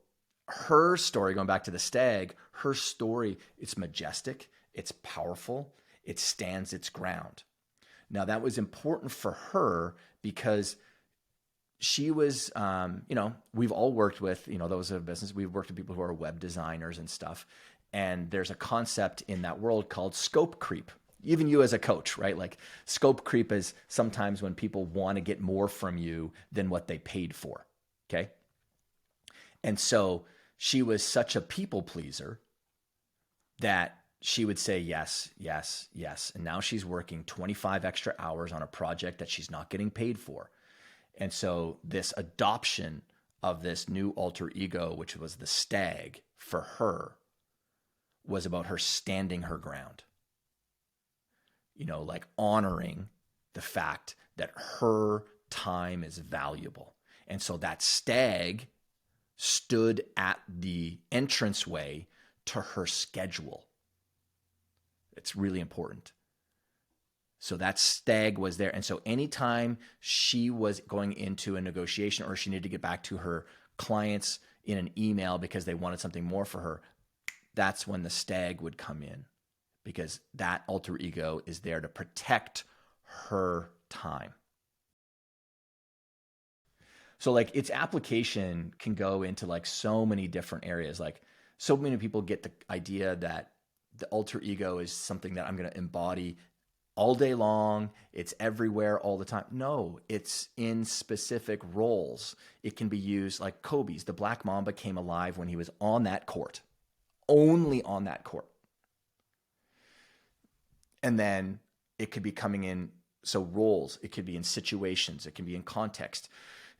her story, going back to the stag, her story, it's majestic, it's powerful, it stands its ground. Now that was important for her because she was, we've all worked with, those of business, we've worked with people who are web designers and stuff. And there's a concept in that world called scope creep. Even you as a coach, right? Like scope creep is sometimes when people want to get more from you than what they paid for. Okay. And so she was such a people pleaser that she would say yes, yes, yes. And now she's working 25 extra hours on a project that she's not getting paid for. And so this adoption of this new alter ego, which was the stag for her, was about her standing her ground. Like honoring the fact that her time is valuable. And so that stag stood at the entranceway to her schedule. It's really important. So that stag was there. And so anytime she was going into a negotiation or she needed to get back to her clients in an email because they wanted something more for her, that's when the stag would come in, because that alter ego is there to protect her time. So like its application can go into like so many different areas. Like so many people get the idea that the alter ego is something that I'm going to embody all day long. It's everywhere all the time. No, it's in specific roles. It can be used like Kobe's. The Black Mamba came alive when he was on that court, only on that court. And then it could be coming in. So roles, it could be in situations, it can be in context,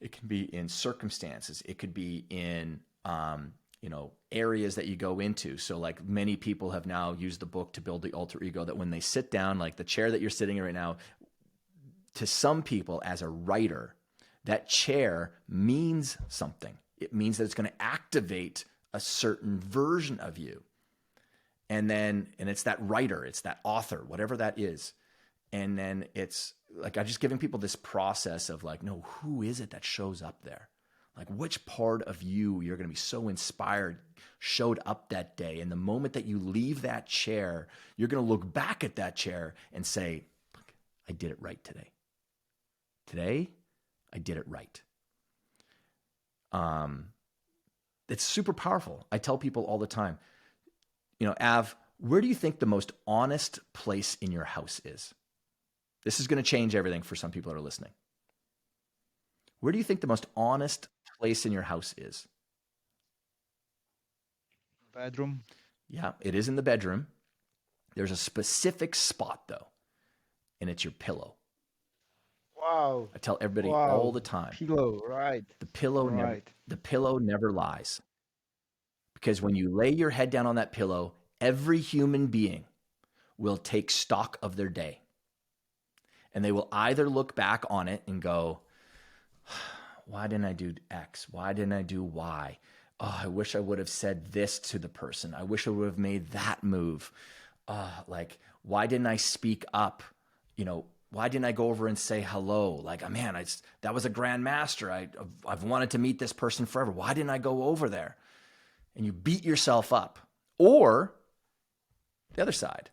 it can be in circumstances, it could be in areas that you go into. So like many people have now used the book to build the alter ego, that when they sit down, like the chair that you're sitting in right now, to some people as a writer, that chair means something. It means that it's going to activate a certain version of you. And it's that writer, it's that author, whatever that is. And then it's like, I'm just giving people this process of like, no, who is it that shows up there? Like which part of you're going to be so inspired showed up that day. And the moment that you leave that chair, you're going to look back at that chair and say, look, I did it right today. Today, I did it right. It's super powerful. I tell people all the time, Av, where do you think the most honest place in your house is? This is going to change everything for some people that are listening. Where do you think the most honest place in your house is? Bedroom. Yeah, it is in the bedroom. There's a specific spot though, and it's your pillow. Wow. I tell everybody all Wow. the time, Pillow. Right. the pillow never Right. the pillow never lies. Because when you lay your head down on that pillow, every human being will take stock of their day. And they will either look back on it and go, why didn't I do X? Why didn't I do Y? Oh, I wish I would have said this to the person. I wish I would have made that move. Like, why didn't I speak up? Why didn't I go over and say hello? Like, oh, man, that was a grandmaster. I've wanted to meet this person forever. Why didn't I go over there? And you beat yourself up. Or the other side,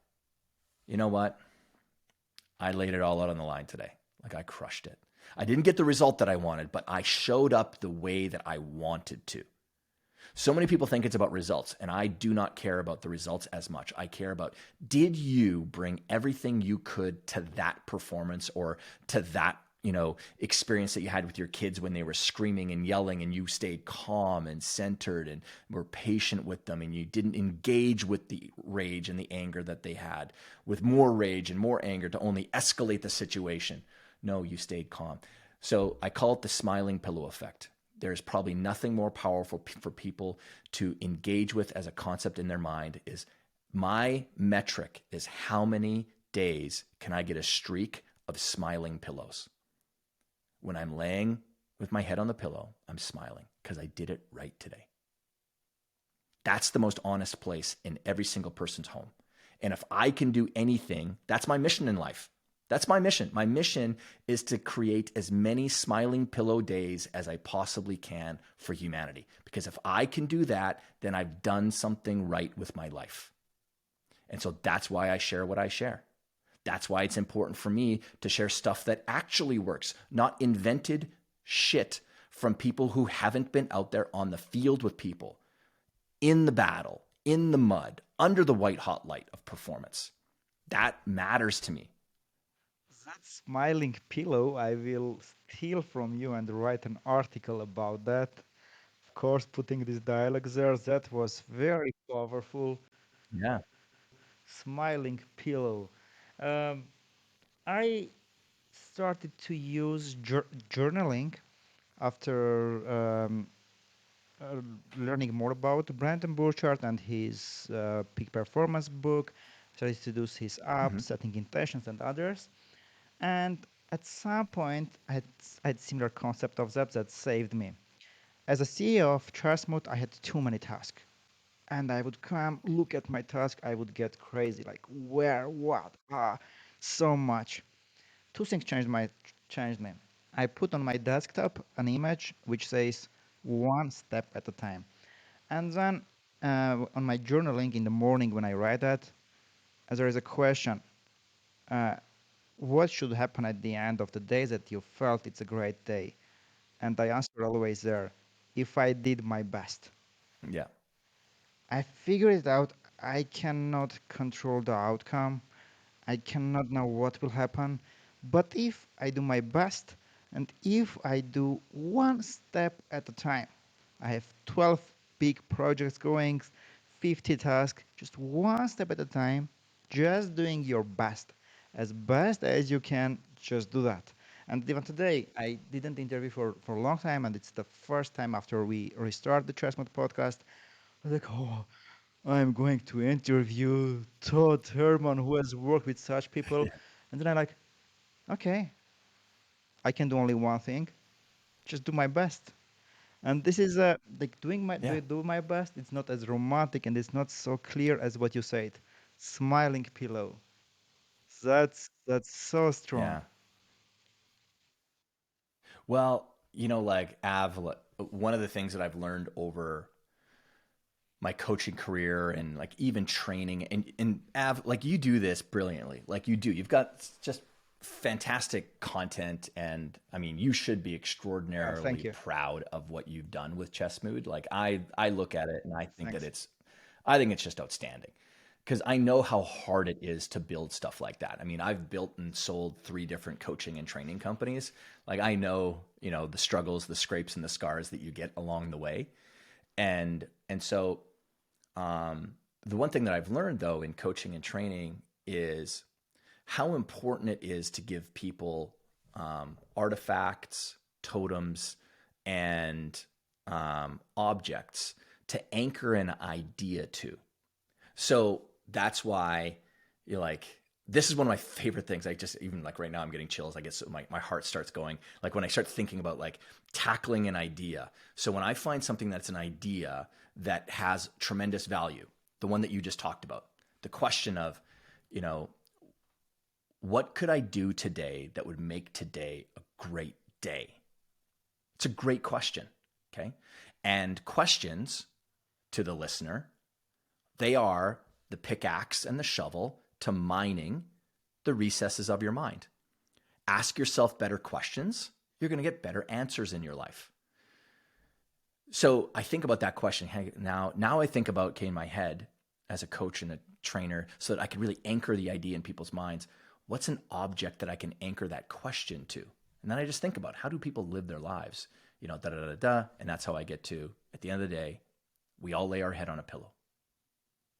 you know what? I laid it all out on the line today. Like I crushed it. I didn't get the result that I wanted, but I showed up the way that I wanted to. So many people think it's about results, and I do not care about the results as much. I care about, did you bring everything you could to that performance or to that, experience that you had with your kids when they were screaming and yelling, and you stayed calm and centered and were patient with them, and you didn't engage with the rage and the anger that they had with more rage and more anger to only escalate the situation. No, you stayed calm. So I call it the smiling pillow effect. There's probably nothing more powerful for people to engage with as a concept in their mind. Is my metric is how many days can I get a streak of smiling pillows? When I'm laying with my head on the pillow, I'm smiling because I did it right today. That's the most honest place in every single person's home. And if I can do anything, that's my mission in life. That's my mission. My mission is to create as many smiling pillow days as I possibly can for humanity. Because if I can do that, then I've done something right with my life. And so that's why I share what I share. That's why it's important for me to share stuff that actually works, not invented shit from people who haven't been out there on the field with people, in the battle, in the mud, under the white hot light of performance. That matters to me. That smiling pillow, I will steal from you and write an article about that. Of course, putting this dialogue there, that was very powerful. Yeah. Smiling pillow. Um, I started to use journaling after uh, learning more about Brandon Burchard and his peak performance book. Started to do his apps, Mm-hmm. setting intentions and others. And at some point, I had similar concept of that saved me. As a CEO of ChessMood, I had too many tasks. And I would come look at my task, I would get crazy, like where, what, so much. Two things changed me. I put on my desktop an image which says one step at a time. And then on my journaling in the morning when I write that, there is a question. Uh, what should happen at the end of the day that you felt it's a great day? And I answer always there, if I did my best. Yeah. I figured it out I cannot control the outcome. I cannot know what will happen. But if I do my best and if I do one step at a time, I have 12 big projects going, 50 tasks, just one step at a time, just doing your best as you can, just do that. And even today, I didn't interview for a long time, and it's the first time after we restart the ChessMood podcast. I was like, oh, I'm going to interview Todd Herman, who has worked with such people. And then I'm like, okay, I can do only one thing, just do my best. And this is like Yeah. do my best. It's not as romantic and it's not so clear as what you said. Smiling pillow. That's so strong. Yeah. Well, like one of the things that I've learned over my coaching career and like even training and Av, like you do this brilliantly. Like you do. You've got just fantastic content and I mean you should be Thank extraordinarily you. proud of what you've done with ChessMood. Like I look at it and Thanks. I think it's just outstanding. Because I know how hard it is to build stuff like that. I mean, I've built and sold three different coaching and training companies. Like I know, the struggles, the scrapes, and the scars that you get along the way. And so the one thing that I've learned though in coaching and training is how important it is to give people artifacts, totems, and objects to anchor an idea to. So that's why you're like, this is one of my favorite things. I just, even like right now, I'm getting chills. I get so my heart starts going. Like when I start thinking about like tackling an idea. So when I find something that's an idea that has tremendous value, the one that you just talked about, the question of, you know, what could I do today that would make today a great day? It's a great question. Okay. And questions to the listener, they are the pickaxe and the shovel to mining the recesses of your mind. Ask yourself better questions. You're going to get better answers in your life. So I think about that question now. I think about, okay, in my head as a coach and a trainer, so that I can really anchor the idea in people's minds. What's an object that I can anchor that question to? And then I just think about, how do people live their lives? Da da da da. And that's how I get to, at the end of the day, we all lay our head on a pillow,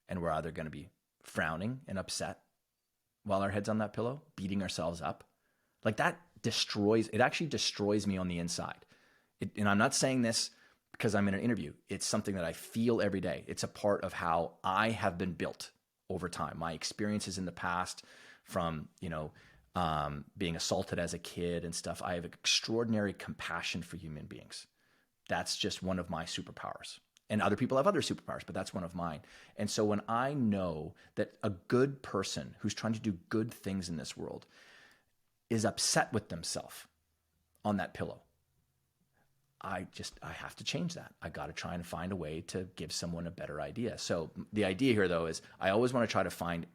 and we're either going to be frowning and upset while our head's on that pillow, beating ourselves up. Like that it actually destroys me on the inside. And I'm not saying this because I'm in an interview. It's something that I feel every day. It's a part of how I have been built over time. My experiences in the past, from, being assaulted as a kid and stuff. I have extraordinary compassion for human beings. That's just one of my superpowers. And other people have other superpowers, but that's one of mine. And so when I know that a good person who's trying to do good things in this world is upset with themselves on that pillow, I have to change that. I got to try and find a way to give someone a better idea. So the idea here though is I always want to try to find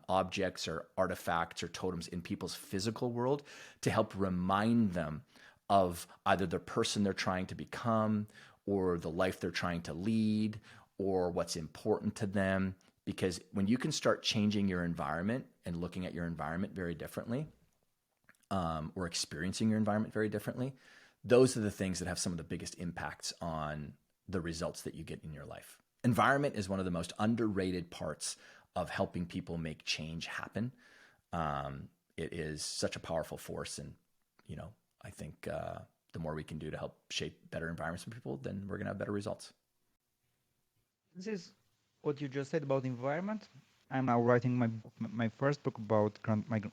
objects or artifacts or totems in people's physical world to help remind them of either the person they're trying to become or the life they're trying to lead or what's important to them. Because when you can start changing your environment and looking at your environment very differently, or experiencing your environment very differently, those are the things that have some of the biggest impacts on the results that you get in your life. Environment is one of the most underrated parts of helping people make change happen. It is such a powerful force. And, I think the more we can do to help shape better environments for people, then we're going to have better results. This is what you just said about environment. I'm now writing my first book about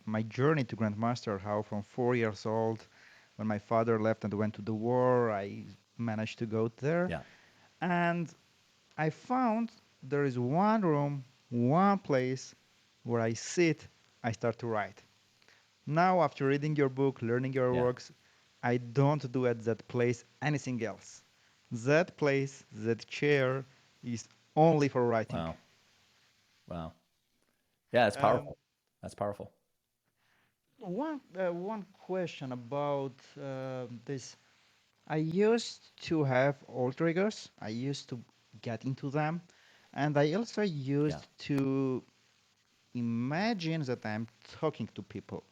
my journey to Grandmaster. How from 4 years old, when my father left and went to the war, I managed to go there, Yeah. and I found there is one room, one place where I sit, I start to write. Now, after reading your book, learning your Yeah. works, I don't do at that place anything else. That place, that chair is only for writing. Wow. Wow. Yeah, it's Um, powerful. That's powerful. one question about this. I used to have alter egos. I used to get into them, And I also Yeah. used to imagine that I'm talking to people.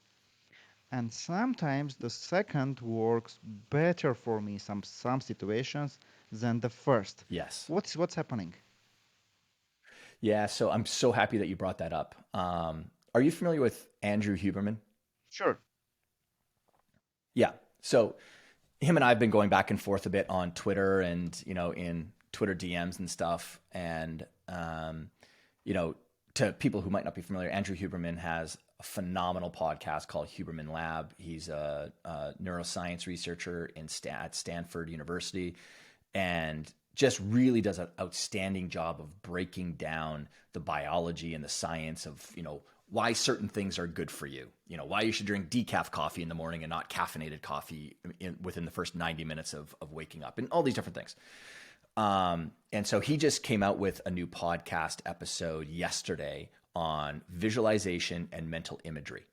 And sometimes the second works better for me some situations than the first. Yes. What's happening? Yeah. So I'm so happy that you brought that up. Are you familiar with Andrew Huberman? Sure. Yeah. So him and I have been going back and forth a bit on Twitter and, in Twitter DMs and stuff. And, you know, to people who might not be familiar, Andrew Huberman has a phenomenal podcast called Huberman Lab. He's a neuroscience researcher at Stanford University and just really does an outstanding job of breaking down the biology and the science of, why certain things are good for you. Why you should drink decaf coffee in the morning and not caffeinated coffee within the first 90 minutes of waking up and all these different things. And so he just came out with a new podcast episode yesterday on visualization and mental imagery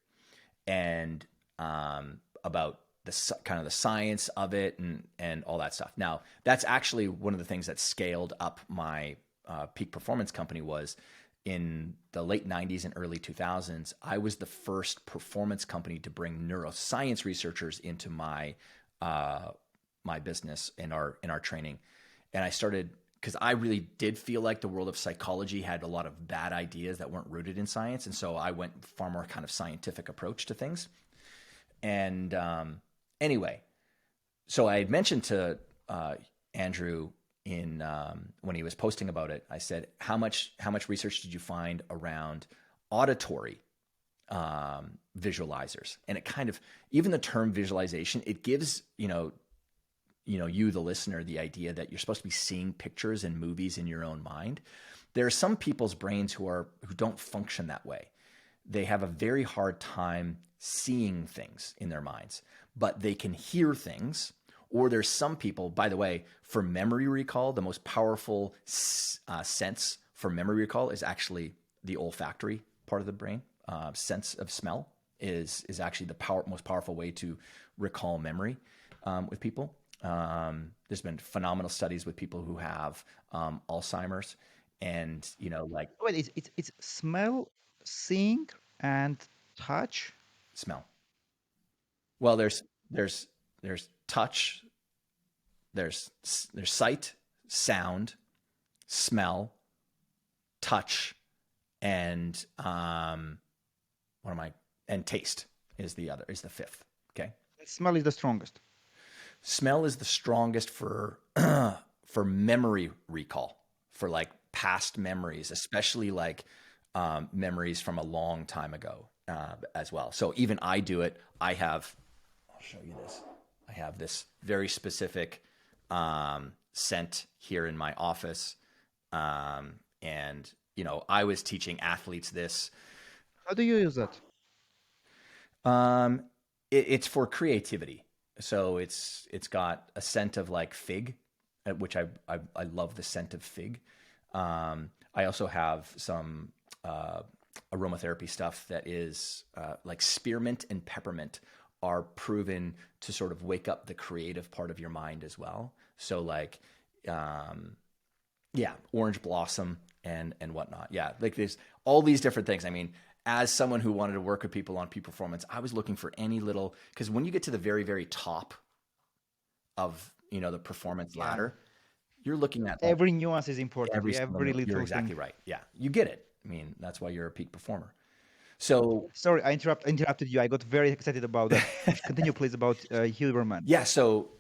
and about the kind of the science of it and all that stuff. Now, that's actually one of the things that scaled up my peak performance company was in the late 90s and early 2000s. I was the first performance company to bring neuroscience researchers into my business in our training. And I started because I really did feel like the world of psychology had a lot of bad ideas that weren't rooted in science. And so I went far more kind of scientific approach to things. And anyway, so I had mentioned to Andrew in when he was posting about it, I said, how much research did you find around auditory visualizers? And it kind of, even the term visualization, it gives, you, the listener, the idea that you're supposed to be seeing pictures and movies in your own mind. There are some people's brains who don't function that way. They have a very hard time seeing things in their minds, but they can hear things. Or there's some people, by the way, for memory recall, the most powerful sense for memory recall is actually the olfactory part of the brain. Sense of smell is actually the most powerful way to recall memory with people. There's been phenomenal studies with people who have Alzheimer's, and like Wait, it's smell, seeing, and touch. smell. Well, there's there's touch, there's sight, sound, smell, touch, and what am I? And taste is the fifth. Okay. Smell is the strongest. Smell is the strongest for for memory recall, for like past memories, especially like memories from a long time ago as well. So even I do it. I'll show you this. I have this very specific scent here in my office, and I was teaching athletes this. How do you use that? Um, it's for creativity. So it's got a scent of like fig, which I love the scent of fig. I also have some aromatherapy stuff that is like spearmint and peppermint are proven to sort of wake up the creative part of your mind as well. So like, yeah, orange blossom and whatnot. Yeah, like there's all these different things. I mean, as someone who wanted to work with people on peak performance, I was looking for any little, because when you get to the very, very top of the performance Yeah. ladder, you're looking at like Every nuance is important. every single. Every You're little thing. exactly right. Yeah, you get it. I mean, that's why you're a peak performer. So Sorry, interrupted you. I got very excited about that. Continue, please, about Hilberman. yeah, so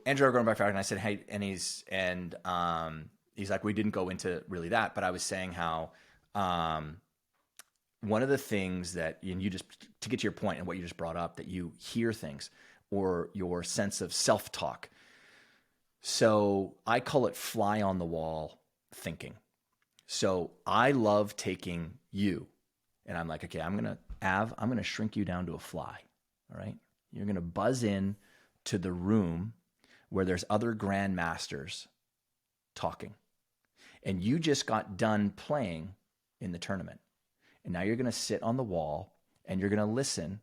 Andrew are going back and I said, hey, and he's like, we didn't go into really that, but I was saying how one of the things that, and you just, to get to your point and what you just brought up, that you hear things or your sense of self-talk. So I call it fly on the wall thinking. So I love taking you and I'm like, okay, I'm going to shrink you down to a fly. All right. You're going to buzz in to the room where there's other grandmasters talking. And you just got done playing in the tournament. And now you're going to sit on the wall and you're going to listen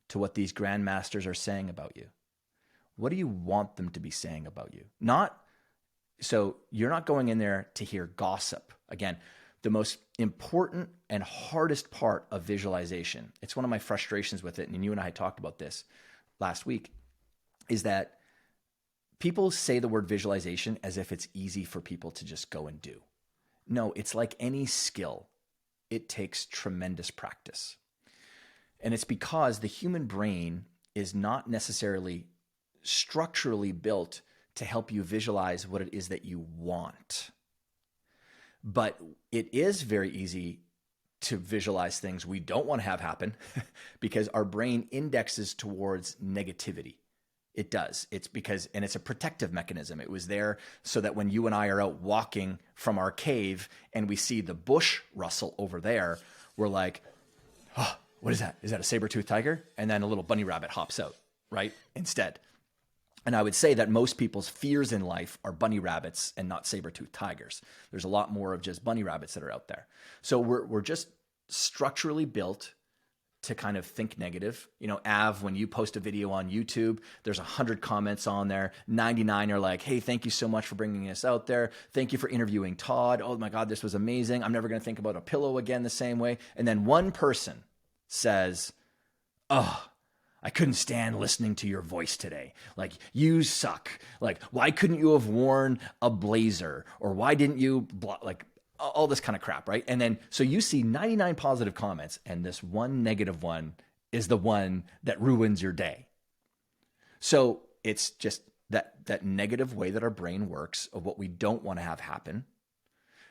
to what these grandmasters are saying about you. What do you want them to be saying about you? Not So you're not going in there to hear gossip. Again, the most important and hardest part of visualization, it's one of my frustrations with it, and you and I had talked about this last week, is that people say the word visualization as if it's easy for people to just go and do. No, it's like any skill. It takes tremendous practice. And it's because the human brain is not necessarily structurally built to help you visualize what it is that you want. But it is very easy to visualize things we don't want to have happen because our brain indexes towards negativity. It does. It's because, and it's a protective mechanism. It was there so that when you and I are out walking from our cave and we see the bush rustle over there, we're like, oh, what is that? Is that a saber-toothed tiger? And then a little bunny rabbit hops out, right? Instead. And I would say that most people's fears in life are bunny rabbits and not saber-toothed tigers. There's a lot more of just bunny rabbits that are out there. So we're just structurally built to kind of think negative. You know, Av, when you post a video on YouTube, there's 100 comments on there. 99 are like, hey, thank you so much for bringing us out there. Thank you for interviewing Todd. Oh my God, this was amazing. I'm never going to think about a pillow again the same way. And then one person says, oh, I couldn't stand listening to your voice today. Like, you suck. Like, why couldn't you have worn a blazer? Or why didn't you, like, all this kind of crap, right? And then, so you see 99 positive comments, and this one negative one is the one that ruins your day. So it's just that negative way that our brain works of what we don't want to have happen.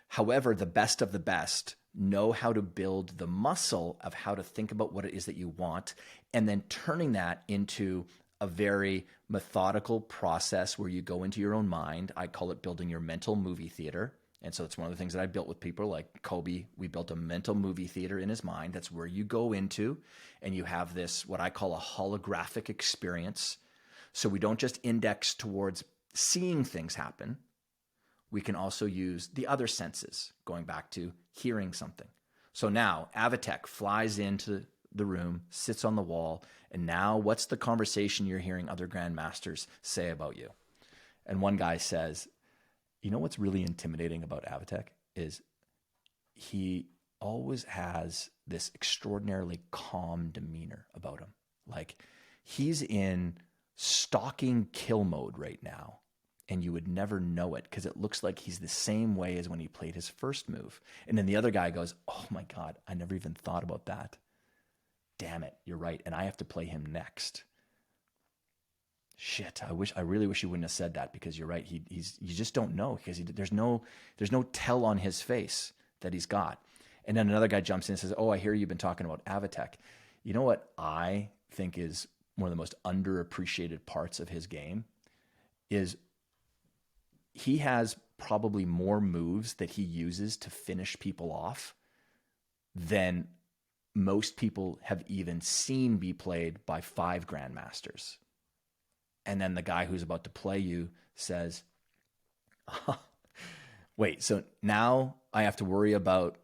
However, the best of the best know how to build the muscle of how to think about what it is that you want, and then turning that into a very methodical process where you go into your own mind. I call it building your mental movie theater. And so it's one of the things that I built with people like Kobe. We built a mental movie theater in his mind. That's where you go into and you have this, what I call a holographic experience. So we don't just index towards seeing things happen. We can also use the other senses, going back to hearing something. So now Avatech flies into the room, sits on the wall, and now what's the conversation you're hearing other grandmasters say about you? And one guy says, you know what's really intimidating about Avatech is he always has this extraordinarily calm demeanor about him. Like, he's in stalking kill mode right now, and you would never know it because it looks like he's the same way as when he played his first move. And then the other guy goes, oh my God, I never even thought about that. Damn it, you're right, and I have to play him next. Shit, I really wish you wouldn't have said that, because you're right. You just don't know, because there's no tell on his face that he's got. And then another guy jumps in and says, oh, I hear you've been talking about Avatech. You know what I think is one of the most underappreciated parts of his game is he has probably more moves that he uses to finish people off than most people have even seen be played by 5 grandmasters. And then the guy who's about to play you says, wait, so now I have to worry about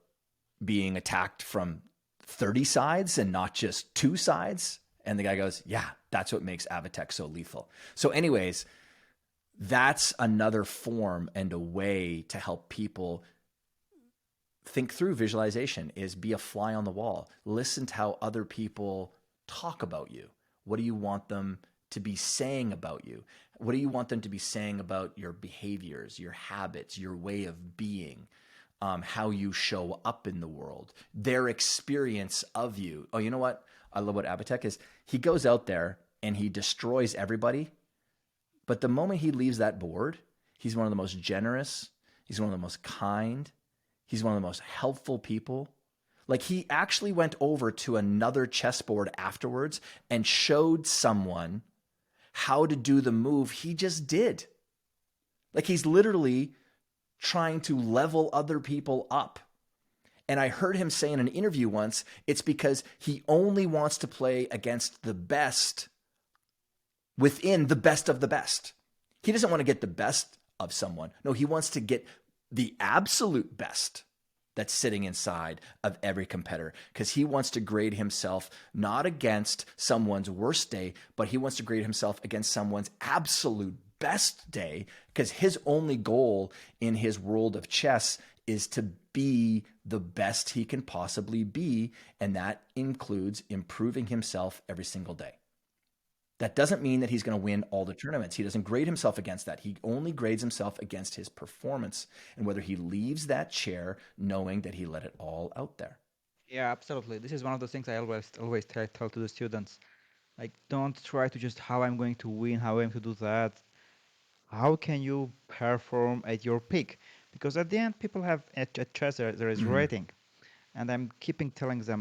being attacked from 30 sides and not just 2 sides? And the guy goes, yeah, that's what makes Avatech so lethal. So anyways, that's another form and a way to help people think through visualization, is be a fly on the wall. Listen to how other people talk about you. What do you want them to be saying about you? What do you want them to be saying about your behaviors, your habits, your way of being, how you show up in the world, their experience of you? Oh, you know what I love about Avatech is he goes out there and he destroys everybody. But the moment he leaves that board, he's one of the most generous. He's one of the most kind. He's one of the most helpful people. Like, he actually went over to another chessboard afterwards and showed someone how to do the move he just did. Like, he's literally trying to level other people up. And I heard him say in an interview once, it's because he only wants to play against the best within the best of the best. He doesn't want to get the best of someone. No, he wants to get the absolute best that's sitting inside of every competitor, because he wants to grade himself not against someone's worst day, but he wants to grade himself against someone's absolute best day because his only goal in his world of chess is to be the best he can possibly be. And that includes improving himself every single day. That doesn't mean that he's going to win all the tournaments. He doesn't grade himself against that. He only grades himself against his performance and whether he leaves that chair knowing that he let it all out there. Yeah, absolutely. This is one of the things I always tell to the students. Like, don't try to just how I'm going to win, how I'm going to do that. How can you perform at your peak? Because at the end, people have at chess there is Mm-hmm. rating, and I'm keeping telling them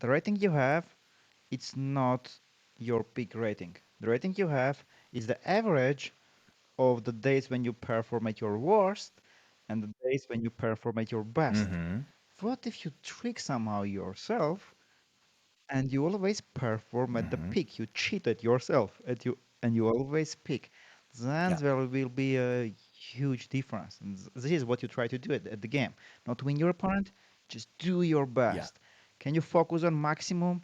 the rating you have, it's not your peak rating. The rating you have is the average of the days when you perform at your worst and the days when you perform at your best. Mm-hmm. What if you trick somehow yourself and you always perform at the Mm-hmm. peak? You cheated yourself and you always pick. Then Yeah. there will be a huge difference. And this is what you try to do at the game. Not win your opponent, just do your Yeah. best. Can you focus on maximum?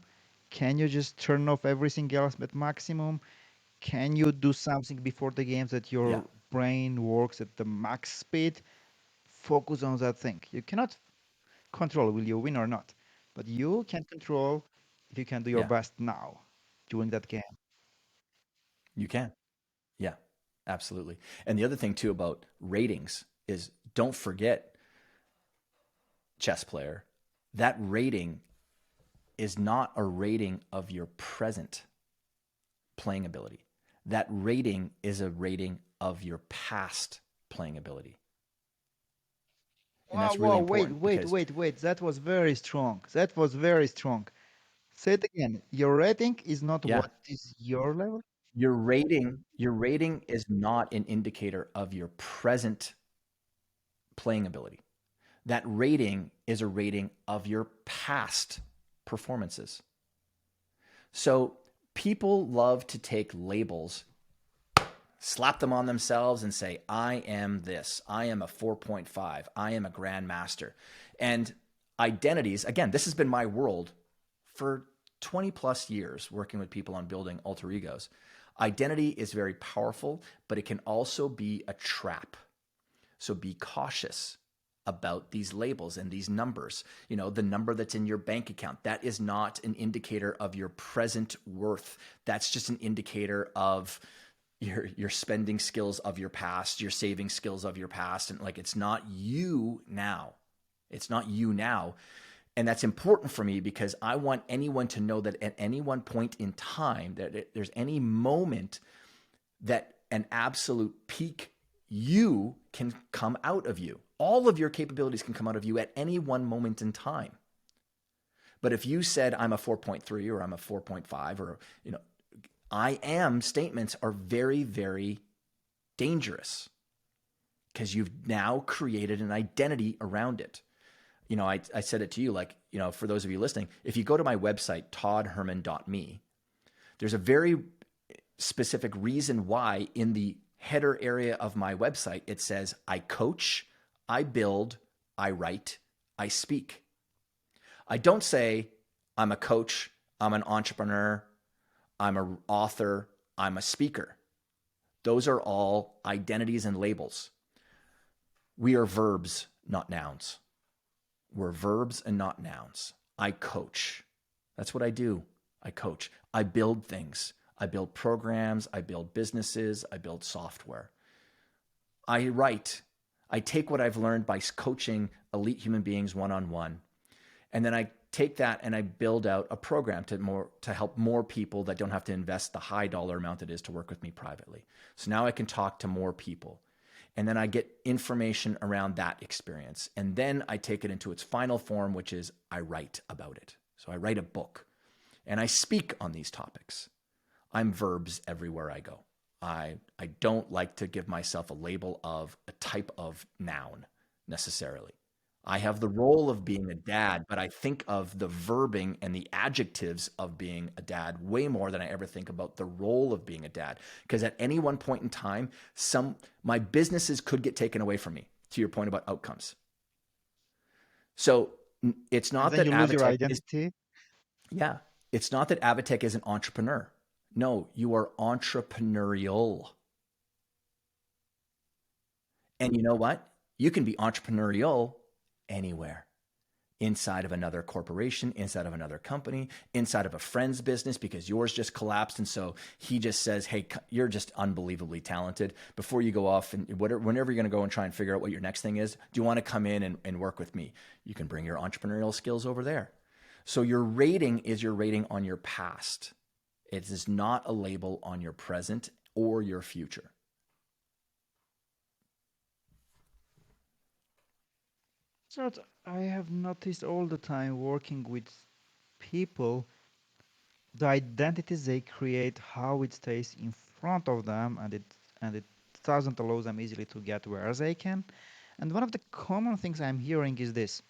Can you just turn off everything else at maximum? Can you do something before the games that Yeah. your brain works at the max speed? Focus on that thing. You cannot control will you win or not, but you can control if you can do your Yeah. best now during that game. You can. Yeah. Absolutely. And the other thing too about ratings is don't forget, chess player, that rating is not a rating of your present playing ability. That rating is a rating of your past playing ability. And Wow, that's really wow, wait, important wait, because, wait, wait. That was very strong. That was very strong. Say it again. Your rating is not yeah, what is your level? your rating is not an indicator of your present playing ability. That rating is a rating of your past performances. So people love to take labels, slap them on themselves and say, I am this. I am a 4.5. I am a grandmaster. And identities, again, this has been my world for 20 plus years working with people on building alter egos. Identity is very powerful, but it can also be a trap. So be cautious about these labels and these numbers. You know, the number that's in your bank account, that is not an indicator of your present worth. That's just an indicator of your spending skills of your past, your saving skills of your past. And like, it's not you now. It's not you now. And that's important for me because I want anyone to know that at any one point in time, that there's any moment that an absolute peak you can come out of you. All of your capabilities can come out of you at any one moment in time. But if you said I'm a 4.3 or I'm a 4.5 or I am statements are very, very dangerous because you've now created an identity around it. I said it to you, like, for those of you listening, if you go to my website, toddherman.me, there's a very specific reason why in the header area of my website, it says, I coach, I build, I write, I speak. I don't say I'm a coach, I'm an entrepreneur, I'm an author, I'm a speaker. Those are all identities and labels. We are verbs, not nouns. We're verbs and not nouns. I coach. That's what I do. I coach. I build things. I build programs. I build businesses. I build software. I write. I take what I've learned by coaching elite human beings one on one, and then I take that and I build out a program to help more people that don't have to invest the high dollar amount it is to work with me privately. So now I can talk to more people. And then I get information around that experience. And then I take it into its final form, which is I write about it. So I write a book and I speak on these topics. I'm verbs everywhere I go. I don't like to give myself a label of a type of noun necessarily. I have the role of being a dad, but I think of the verbing and the adjectives of being a dad way more than I ever think about the role of being a dad. Because at any one point in time, my businesses could get taken away from me, to your point about outcomes. So it's And not then that you lose your Avatech is, identity. yeah, it's not that Avatech is an entrepreneur. No, you are entrepreneurial. And you know what? You can be entrepreneurial anywhere, inside of another corporation, inside of another company, inside of a friend's business because yours just collapsed. And so he just says, hey, you're just unbelievably talented. Before you go off and whenever you're going to go and try and figure out what your next thing is, do you want to come in and work with me? You can bring your entrepreneurial skills over there. So your rating is your rating on your past. It is not a label on your present or your future. So I have noticed all the time working with people, the identities they create, how it stays in front of them, and it doesn't allow them easily to get where they can. And one of the common things I'm hearing is this,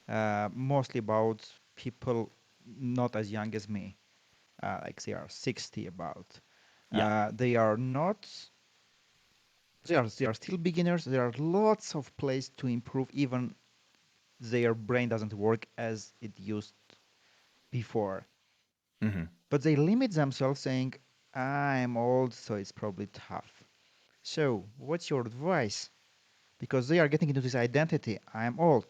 mostly about people not as young as me, like they are 60 about. Yeah. They are not. They are still beginners. There are lots of places to improve. Even their brain doesn't work as it used before. Mm-hmm. But they limit themselves saying, I'm old, so it's probably tough. So, what's your advice? Because they are getting into this identity. I'm old.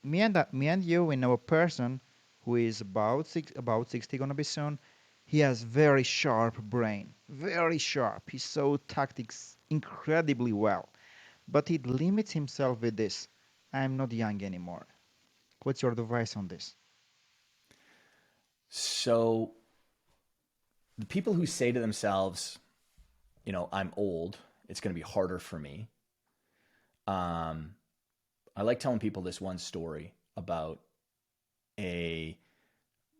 Me and you, we know a person who is about 60 gonna be soon. He has very sharp brain, very sharp. He saw tactics incredibly well, but he limits himself with this. I'm not young anymore. What's your advice on this? So the people who say to themselves, I'm old, it's going to be harder for me. Um, I like telling people this one story about a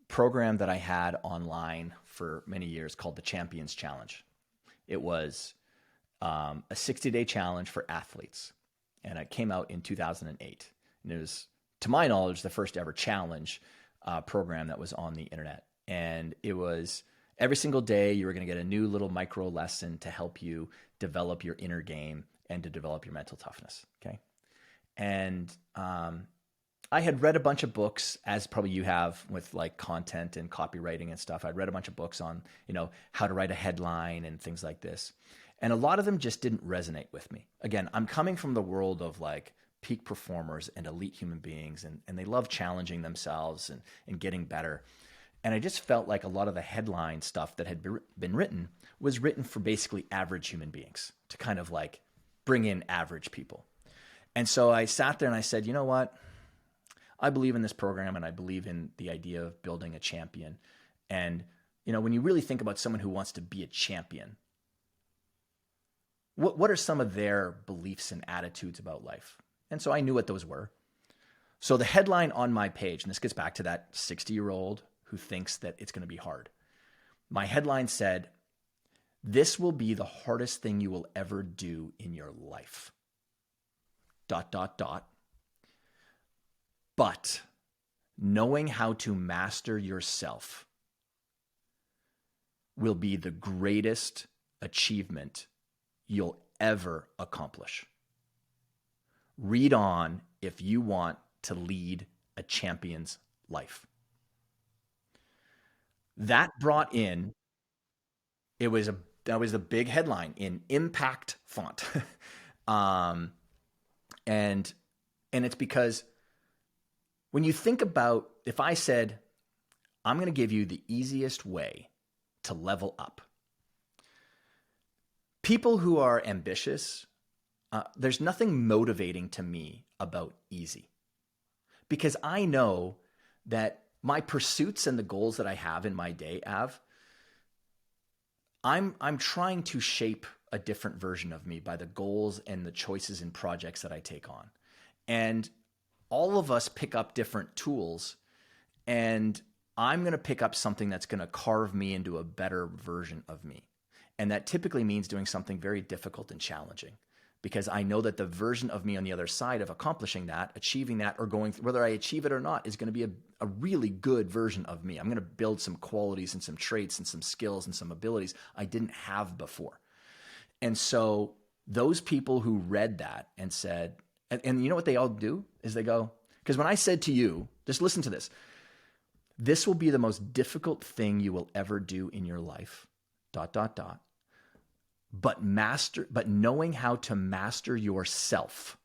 program that I had online for many years called the Champions Challenge. It was a 60-day challenge for athletes, and it came out in 2008. And it was, to my knowledge, the first ever challenge program that was on the internet. And it was every single day you were going to get a new little micro lesson to help you develop your inner game and to develop your mental toughness. Okay. And I had read a bunch of books, as probably you have with like content and copywriting and stuff. I'd read a bunch of books on, how to write a headline and things like this. And a lot of them just didn't resonate with me. Again, I'm coming from the world of like peak performers and elite human beings, and they love challenging themselves and getting better. And I just felt like a lot of the headline stuff that had been written was written for basically average human beings to kind of like bring in average people. And so I sat there and I said, you know what? I believe in this program and I believe in the idea of building a champion. And, when you really think about someone who wants to be a champion, what are some of their beliefs and attitudes about life? And so I knew what those were. So the headline on my page, and this gets back to that 60-year-old who thinks that it's going to be hard. My headline said, "This will be the hardest thing you will ever do in your life. ... But knowing how to master yourself will be the greatest achievement you'll ever accomplish. Read on if you want to lead a champion's life." That brought in, that was the big headline in impact font. um, and it's because when you think about, if I said, I'm going to give you the easiest way to level up, people who are ambitious, there's nothing motivating to me about easy, because I know that my pursuits and the goals that I have in my day, I'm trying to shape a different version of me by the goals and the choices and projects that I take on. And all of us pick up different tools, and I'm going to pick up something that's going to carve me into a better version of me. And that typically means doing something very difficult and challenging, because I know that the version of me on the other side of accomplishing that, achieving that, or going, whether I achieve it or not, is going to be a really good version of me. I'm going to build some qualities and some traits and some skills and some abilities I didn't have before. And so those people who read that and said, and you know what they all do is they go, because when I said to you, just listen to this, "This will be the most difficult thing you will ever do in your life, ... but knowing how to master yourself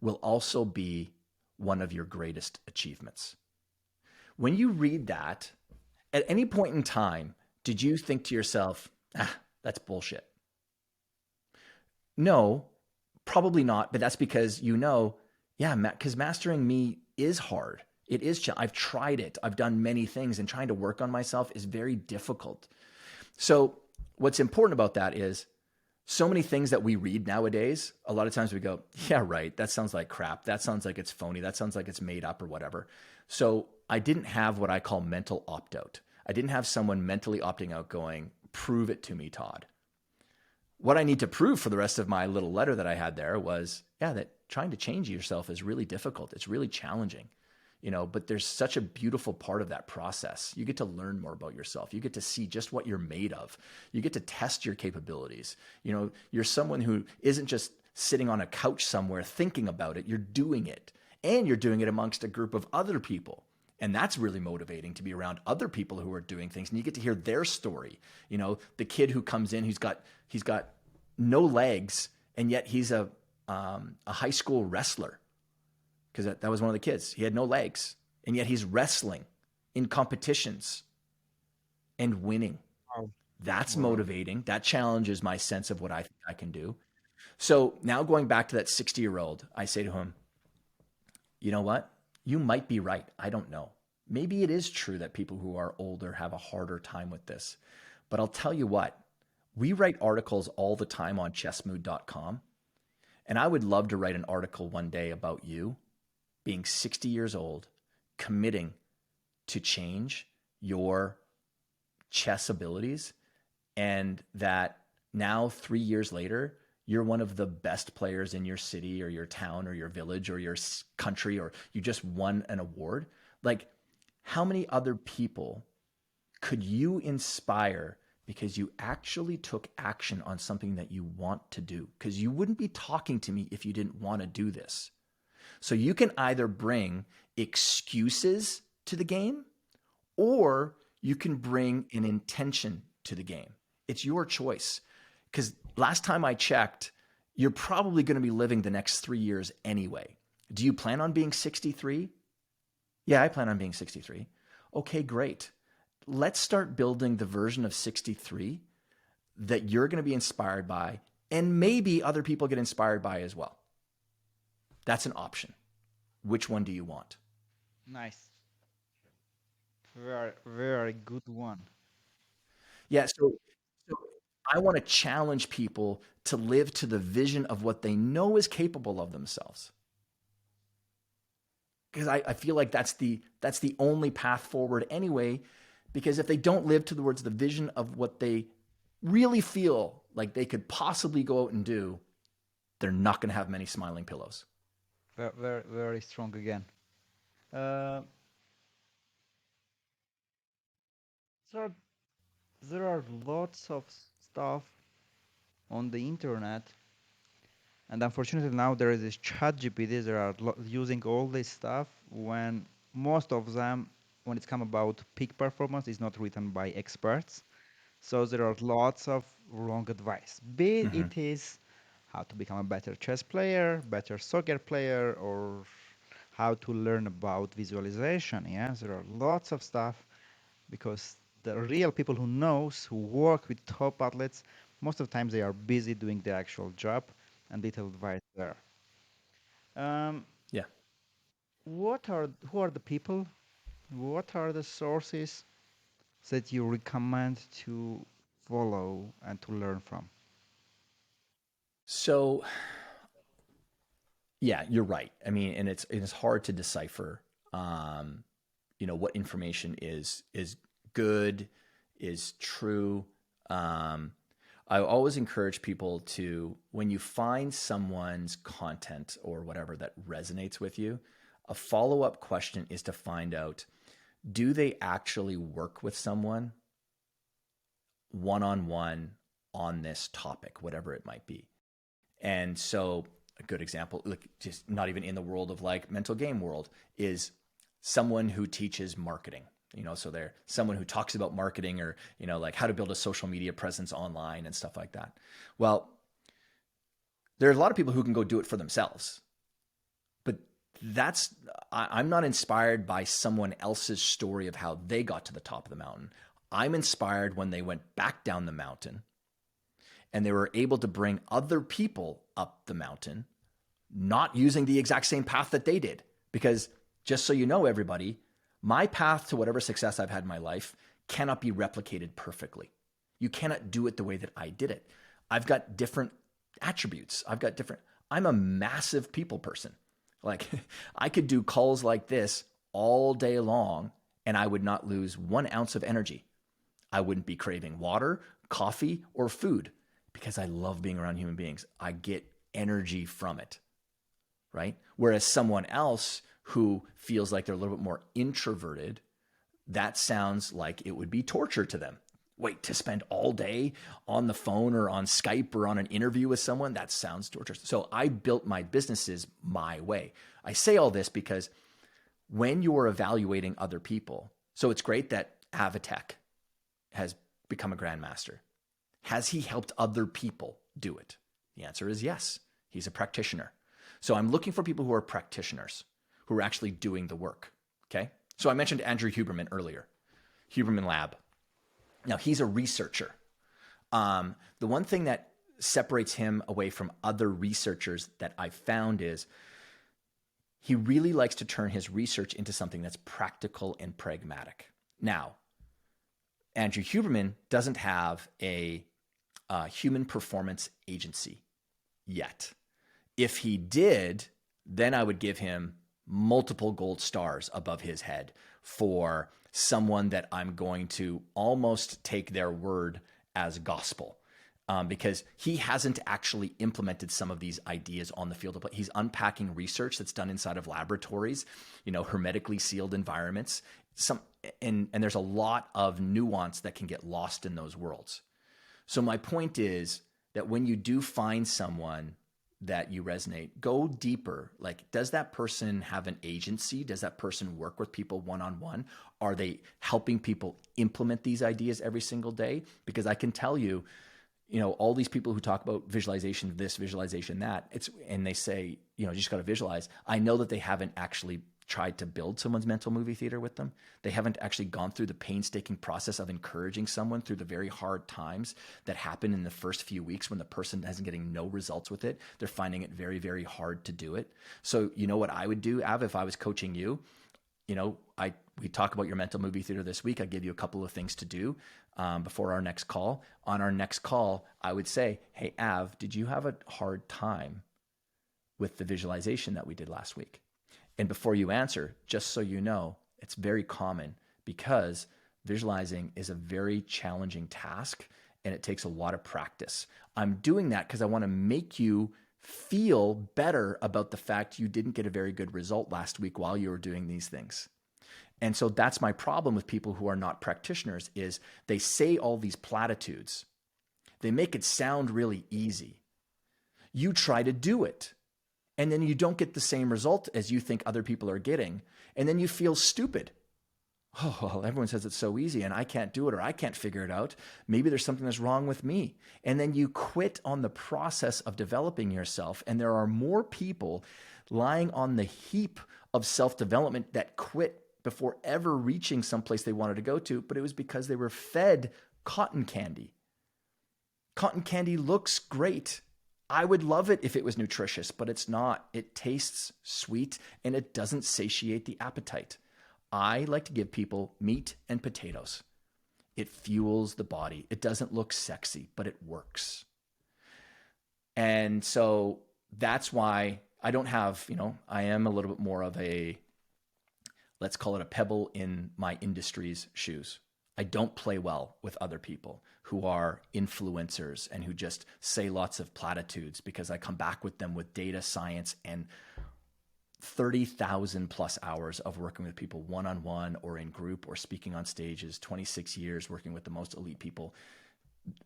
will also be one of your greatest achievements. When you read that, at any point in time, did you think to yourself, that's bullshit? No, probably not, but that's because yeah, because mastering me is hard. It is. I've tried it. I've done many things, and trying to work on myself is very difficult. So, what's important about that is so many things that we read nowadays, a lot of times we go, yeah, right. That sounds like crap. That sounds like it's phony. That sounds like it's made up or whatever. So, I didn't have what I call mental opt out. I didn't have someone mentally opting out going, prove it to me, Todd. What I need to prove for the rest of my little letter that I had there was, yeah, that trying to change yourself is really difficult. It's really challenging, but there's such a beautiful part of that process. You get to learn more about yourself. You get to see just what you're made of. You get to test your capabilities. You're someone who isn't just sitting on a couch somewhere thinking about it. You're doing it, and you're doing it amongst a group of other people. And that's really motivating, to be around other people who are doing things, and you get to hear their story. The kid who comes in, he's got no legs, and yet he's a high school wrestler, because that was one of the kids. He had no legs, and yet he's wrestling in competitions and winning. Wow. That's Wow. motivating. That challenges my sense of what I think I can do. So now, going back to that 60-year-old, I say to him, you know what? You might be right. I don't know. Maybe it is true that people who are older have a harder time with this. But I'll tell you what, we write articles all the time on chessmood.com. And I would love to write an article one day about you being 60 years old, committing to change your chess abilities, and that now, 3 years later, you're one of the best players in your city or your town or your village or your country, or you just won an award. Like, how many other people could you inspire because you actually took action on something that you want to do? Because you wouldn't be talking to me if you didn't want to do this. So you can either bring excuses to the game, or you can bring an intention to the game. It's your choice. Because last time I checked, you're probably going to be living the next 3 years anyway. Do you plan on being 63? Yeah, I plan on being 63. Okay, great. Let's start building the version of 63 that you're going to be inspired by, and maybe other people get inspired by as well. That's an option. Which one do you want? Nice. Very, very good one. Yeah, so I want to challenge people to live to the vision of what they know is capable of themselves. Because I feel like that's the only path forward anyway. Because if they don't live towards the vision of what they really feel like they could possibly go out and do, they're not going to have many smiling pillows. Very, very, very strong again. Uh, there are, there are lots of stuff on the internet, and unfortunately now there is this chat GPT. They are using all this stuff when most of them, when it's come about peak performance, is not written by experts. So there are lots of wrong advice. Be Mm-hmm. it is how to become a better chess player, better soccer player, or how to learn about visualization. Yeah, there are lots of stuff because the real people who knows, who work with top athletes, most of the times they are busy doing the actual job, and little advice there. Um, Yeah. who are the people? What are the sources that you recommend to follow and to learn from? So yeah, you're right. I mean, and it's hard to decipher, um, what information is good, is true. Um, I always encourage people to, when you find someone's content or whatever that resonates with you, a follow up question is to find out, do they actually work with someone one on one on this topic, whatever it might be? And so, a good example, like just not even in the world of like mental game world, is someone who teaches marketing. So they're someone who talks about marketing or, like how to build a social media presence online and stuff like that. Well, there are a lot of people who can go do it for themselves, but I'm not inspired by someone else's story of how they got to the top of the mountain. I'm inspired when they went back down the mountain and they were able to bring other people up the mountain, not using the exact same path that they did. Because just so you know, everybody, my path to whatever success I've had in my life cannot be replicated perfectly. You cannot do it the way that I did it. I've got different attributes. I'm a massive people person. Like I could do calls like this all day long and I would not lose 1 ounce of energy. I wouldn't be craving water, coffee, or food because I love being around human beings. I get energy from it, right? Whereas someone else who feels like they're a little bit more introverted, that sounds like it would be torture to them. Wait, to spend all day on the phone or on Skype or on an interview with someone, that sounds torturous. So I built my businesses my way. I say all this because when you're evaluating other people, so it's great that Avatech has become a grandmaster. Has he helped other people do it? The answer is yes. He's a practitioner. So I'm looking for people who are practitioners, who are actually doing the work. Okay. So I mentioned Andrew Huberman earlier, Huberman Lab. Now he's a researcher. The one thing that separates him away from other researchers that I've found is he really likes to turn his research into something that's practical and pragmatic. Now, Andrew Huberman doesn't have a human performance agency yet. If he did, then I would give him multiple gold stars above his head for someone that I'm going to almost take their word as gospel. Because he hasn't actually implemented some of these ideas on the field of play. He's unpacking research that's done inside of laboratories, hermetically sealed environments. And there's a lot of nuance that can get lost in those worlds. So my point is that when you do find someone that you resonate, go deeper. Like, does that person have an agency? Does that person work with people one-on-one? Are they helping people implement these ideas every single day? Because I can tell you, all these people who talk about visualization, this, visualization, that, and they say, you just got to visualize. I know that they haven't actually tried to build someone's mental movie theater with them. They haven't actually gone through the painstaking process of encouraging someone through the very hard times that happen in the first few weeks when the person isn't getting no results with it. They're finding it very, very hard to do it. So you know what I would do, Av, if I was coaching you? We talk about your mental movie theater this week. I give you a couple of things to do before our next call. On our next call, I would say, hey, Av, did you have a hard time with the visualization that we did last week? And before you answer, just so you know, it's very common because visualizing is a very challenging task and it takes a lot of practice. I'm doing that because I want to make you feel better about the fact you didn't get a very good result last week while you were doing these things. And so that's my problem with people who are not practitioners is they say all these platitudes. They make it sound really easy. You try to do it. And then you don't get the same result as you think other people are getting. And then you feel stupid. Oh, well, everyone says it's so easy and I can't do it or I can't figure it out. Maybe there's something that's wrong with me. And then you quit on the process of developing yourself. And there are more people lying on the heap of self-development that quit before ever reaching someplace they wanted to go to, but it was because they were fed cotton candy. Cotton candy looks great. I would love it if it was nutritious, but it's not. It tastes sweet and it doesn't satiate the appetite. I like to give people meat and potatoes. It fuels the body. It doesn't look sexy, but it works. And so that's why I don't have, I am a little bit more of a, let's call it a pebble in my industry's shoes. I don't play well with other people who are influencers and who just say lots of platitudes because I come back with them with data science and 30,000 plus hours of working with people one-on-one or in group or speaking on stages, 26 years working with the most elite people.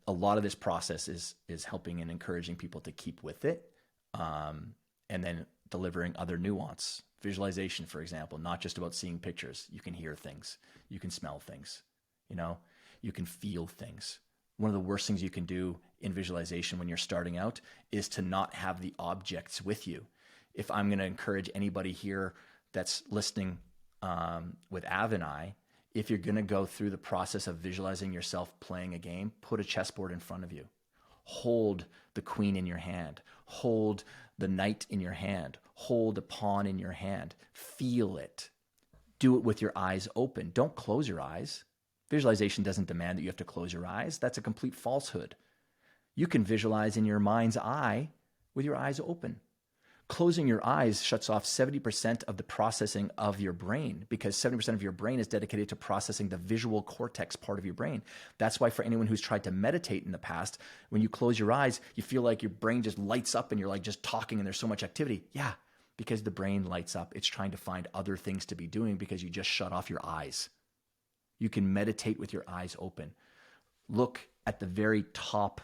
A lot of this process is helping and encouraging people to keep with it. And then delivering other nuance. Visualization, for example, not just about seeing pictures. You can hear things, you can smell things, you know, you can feel things. One of the worst things you can do in visualization when you're starting out is to not have the objects with you. If I'm going to encourage anybody here that's listening with Av and I, if you're going to go through the process of visualizing yourself playing a game, put a chessboard in front of you. Hold the queen in your hand. Hold the knight in your hand. Hold a pawn in your hand. Feel it. Do it with your eyes open. Don't close your eyes. Visualization doesn't demand that you have to close your eyes. That's a complete falsehood. You can visualize in your mind's eye with your eyes open. Closing your eyes shuts off 70% of the processing of your brain, because 70% of your brain is dedicated to processing the visual cortex part of your brain. That's why for anyone who's tried to meditate in the past, when you close your eyes, you feel like your brain just lights up and you're like just talking and there's so much activity. Yeah, because the brain lights up. It's trying to find other things to be doing because you just shut off your eyes. You can meditate with your eyes open. Look at the very top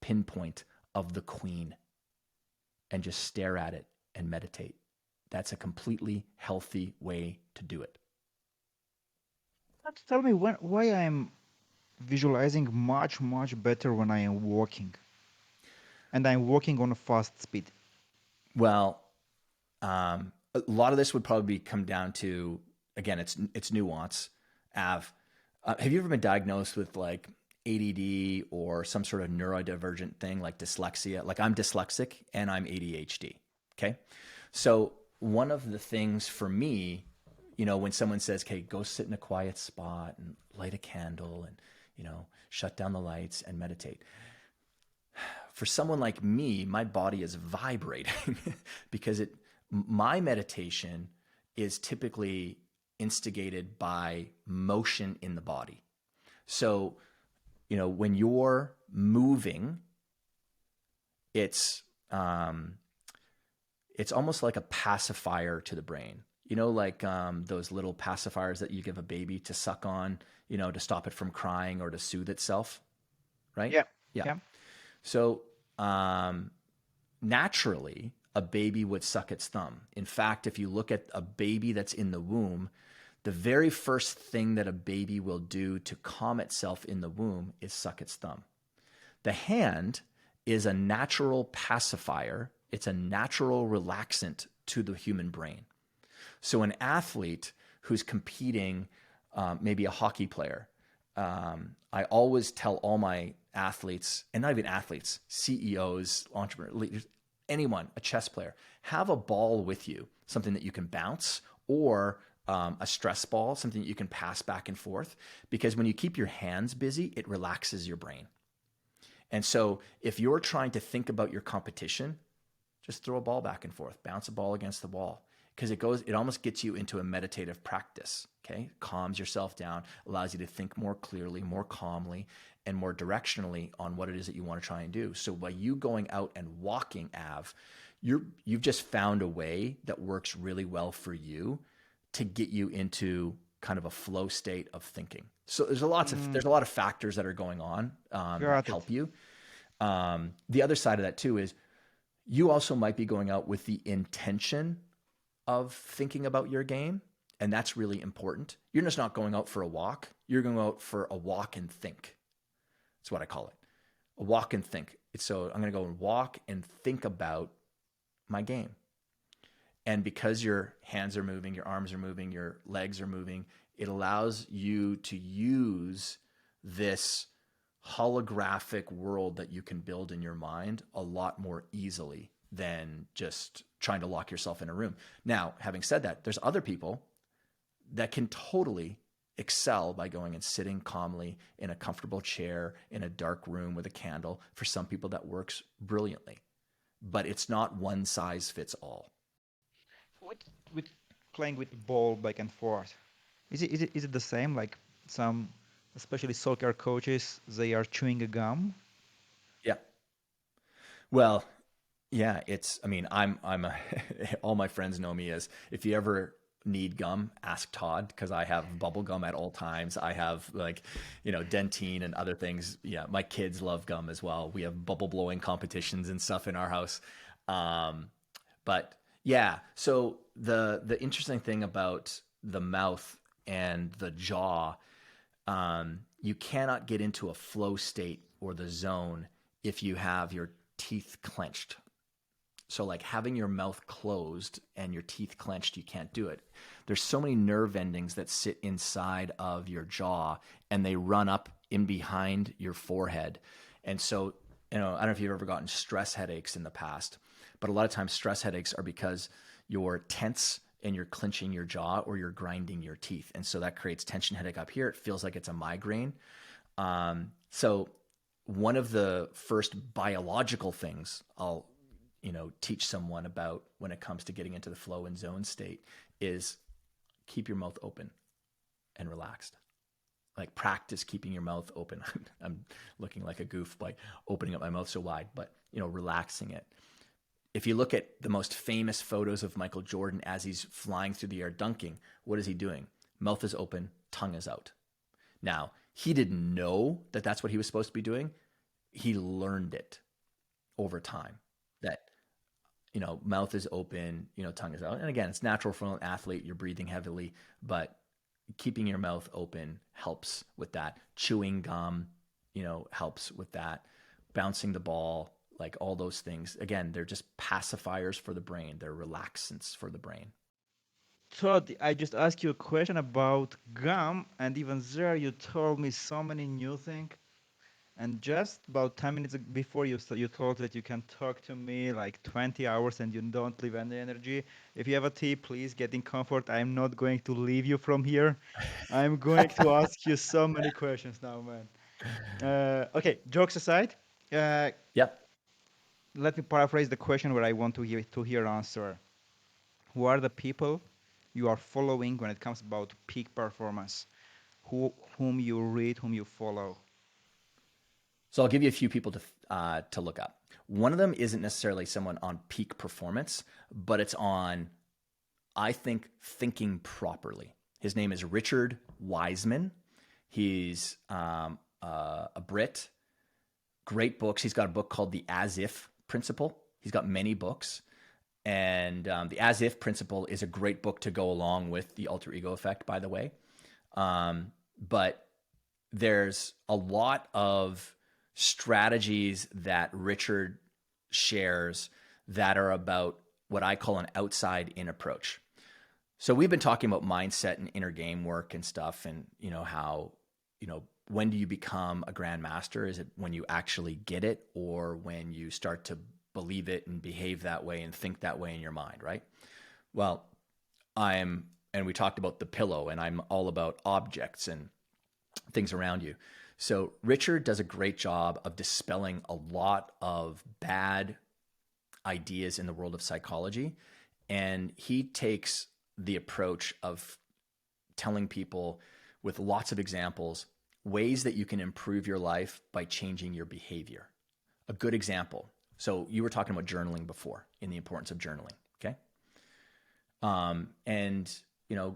pinpoint of the queen and just stare at it and meditate. That's a completely healthy way to do it. Tell me why I'm visualizing much better when I am walking, and I'm walking on a fast speed. Well, a lot of this would probably come down to, again, it's nuance. Have you ever been diagnosed with like ADD or some sort of neurodivergent thing like dyslexia? Like I'm dyslexic and I'm ADHD. Okay. So one of the things for me, when someone says, okay, go sit in a quiet spot and light a candle and, shut down the lights and meditate. For someone like me, my body is vibrating because my meditation is typically instigated by motion in the body. So, when you're moving, it's almost like a pacifier to the brain. Like those little pacifiers that you give a baby to suck on, to stop it from crying or to soothe itself, right? Yeah, Yeah. yeah. So naturally, a baby would suck its thumb. In fact, if you look at a baby that's in the womb, the very first thing that a baby will do to calm itself in the womb is suck its thumb. The hand is a natural pacifier. It's a natural relaxant to the human brain. So an athlete who's competing, maybe a hockey player, I always tell all my athletes, and not even athletes, CEOs, entrepreneurs, leaders, anyone, a chess player, have a ball with you, something that you can bounce, or a stress ball, something that you can pass back and forth. Because when you keep your hands busy, it relaxes your brain. And so if you're trying to think about your competition, just throw a ball back and forth, bounce a ball against the wall, because it almost gets you into a meditative practice. Okay, calms yourself down, allows you to think more clearly, more calmly, and more directionally on what it is that you want to try and do. So by you going out and walking, Av, you've just found a way that works really well for you to get you into kind of a flow state of thinking. So there's a lot of factors that are going on that help you. The other side of that too is you also might be going out with the intention of thinking about your game. And that's really important. You're just not going out for a walk. You're going out for a walk and think. That's what I call it. A walk and think. So I'm going to go and walk and think about my game. And because your hands are moving, your arms are moving, your legs are moving, it allows you to use this holographic world that you can build in your mind a lot more easily than just trying to lock yourself in a room. Now, having said that, there's other people that can totally excel by going and sitting calmly in a comfortable chair in a dark room with a candle. For some people, that works brilliantly, but it's not one size fits all. With playing with ball back and forth, is it the same? Like some, especially soccer coaches, they are chewing a gum. Yeah. Well, yeah, all my friends know me as, if you ever need gum, ask Todd, because I have bubble gum at all times. I have Dentine and other things. Yeah, my kids love gum as well. We have bubble blowing competitions and stuff in our house. But Yeah. So the interesting thing about the mouth and the jaw, you cannot get into a flow state or the zone if you have your teeth clenched. So like having your mouth closed and your teeth clenched, you can't do it. There's so many nerve endings that sit inside of your jaw and they run up in behind your forehead. And so, I don't know if you've ever gotten stress headaches in the past, but a lot of times stress headaches are because you're tense and you're clenching your jaw or you're grinding your teeth. And so that creates tension headache up here. It feels like it's a migraine. So one of the first biological things I'll teach someone about when it comes to getting into the flow and zone state is keep your mouth open and relaxed. Like practice keeping your mouth open. I'm looking like a goof by opening up my mouth so wide, but relaxing it. If you look at the most famous photos of Michael Jordan as he's flying through the air dunking, what is he doing? Mouth is open, tongue is out. Now, he didn't know that that's what he was supposed to be doing. He learned it over time that mouth is open, tongue is out. And again, it's natural for an athlete. You're breathing heavily, but keeping your mouth open helps with that. Chewing gum, helps with that. Bouncing the ball, like all those things. Again, they're just pacifiers for the brain. They're relaxants for the brain. Todd, I just asked you a question about gum, and even there you told me so many new things. And just about 10 minutes before you told that you can talk to me like 20 hours and you don't leave any energy. If you have a tip, please get in comfort. I'm not going to leave you from here. I'm going to ask you so many questions now, man. Okay, jokes aside, uh, Yep. let me paraphrase the question where I want to hear answer. Who are the people you are following when it comes about peak performance? Whom you read, whom you follow? So I'll give you a few people to look up. One of them isn't necessarily someone on peak performance, but it's on, I think, thinking properly. His name is Richard Wiseman. He's a Brit. Great books. He's got a book called The As If Principle. He's got many books. And The As If Principle is a great book to go along with The Alter Ego Effect, by the way. But there's a lot of strategies that Richard shares that are about what I call an outside in approach. So we've been talking about mindset and inner game work and stuff, and how when do you become a grandmaster? Is it when you actually get it, or when you start to believe it and behave that way and think that way in your mind, right? Well, and we talked about the pillow, and I'm all about objects and things around you. So Richard does a great job of dispelling a lot of bad ideas in the world of psychology. And he takes the approach of telling people with lots of examples, ways that you can improve your life by changing your behavior. A good example. So you were talking about journaling before, in the importance of journaling. Okay. And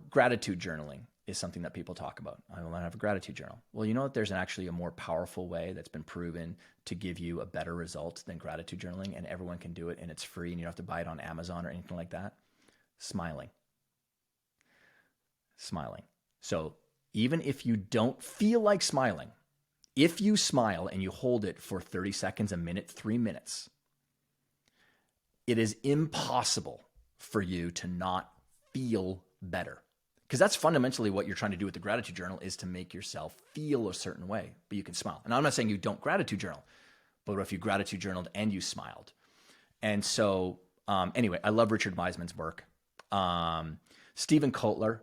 gratitude journaling is something that people talk about. I want to have a gratitude journal. Well, you know what? There's actually a more powerful way that's been proven to give you a better result than gratitude journaling, and everyone can do it, and it's free, and you don't have to buy it on Amazon or anything like that. Smiling. So even if you don't feel like smiling, if you smile and you hold it for 30 seconds, a minute, 3 minutes, it is impossible for you to not feel better. Because that's fundamentally what you're trying to do with the gratitude journal, is to make yourself feel a certain way, but you can smile. And I'm not saying you don't gratitude journal, but what if you gratitude journaled and you smiled? And so, anyway, I love Richard Wiseman's work. Stephen Kotler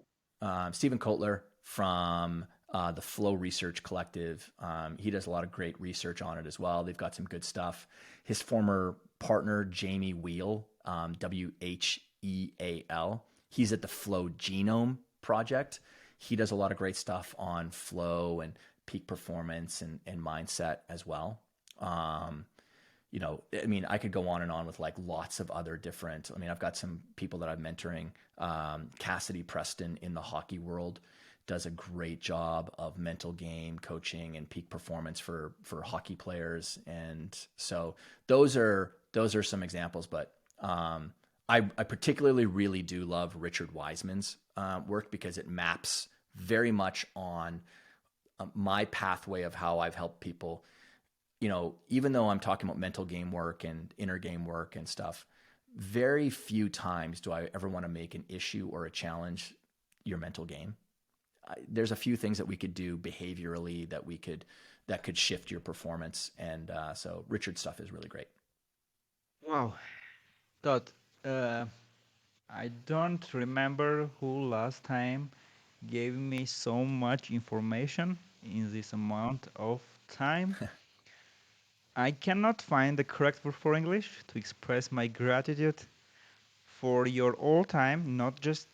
from the Flow Research Collective. He does a lot of great research on it as well. They've got some good stuff. His former partner, Jamie Wheal, Wheal, he's at the Flow Genome Project. He does a lot of great stuff on flow and peak performance and mindset as well. I could go on and on with like lots of other different, I've got some people that I'm mentoring. Cassidy Preston in the hockey world does a great job of mental game coaching and peak performance for hockey players. And so those are some examples, but I particularly really do love Richard Wiseman's work because it maps very much on my pathway of how I've helped people. Even though I'm talking about mental game work and inner game work and stuff, very few times do I ever want to make an issue or a challenge your mental game. There's a few things that we could do behaviorally that could shift your performance, and so Richard's stuff is really great. Wow. Todd, uh, I don't remember who last time gave me so much information in this amount of time. I cannot find the correct word for English to express my gratitude for your all time, not just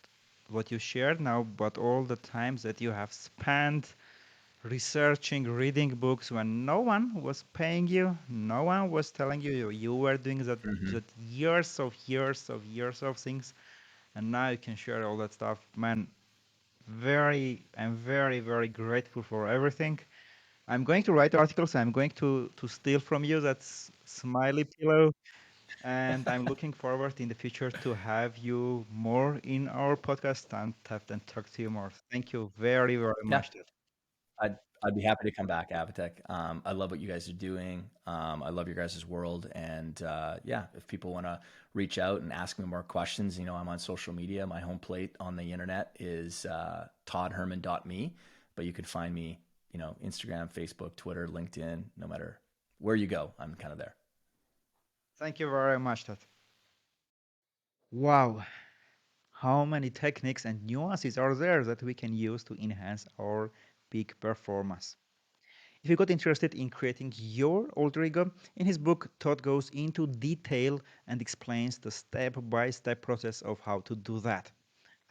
what you shared now, but all the times that you have spent researching, reading books when no one was paying you, no one was telling you you were doing Mm-hmm. that years of things, and now you can share all that stuff. Man, I'm very grateful for everything. I'm going to write articles. I'm going to steal from you that smiley pillow, and I'm looking forward in the future to have you more in our podcast and talk to you more. Thank you very Yeah, much. I'd be happy to come back, Avatech. I love what you guys are doing. I love your guys' world, and yeah, if people want to reach out and ask me more questions, I'm on social media. My home plate on the internet is toddherman.me, but you could find me, Instagram, Facebook, Twitter, LinkedIn, no matter where you go, I'm kind of there. Thank you very much, Todd. Wow, how many techniques and nuances are there that we can use to enhance our peak performance? If you got interested in creating your alter ego, in his book, Todd goes into detail and explains the step by step process of how to do that.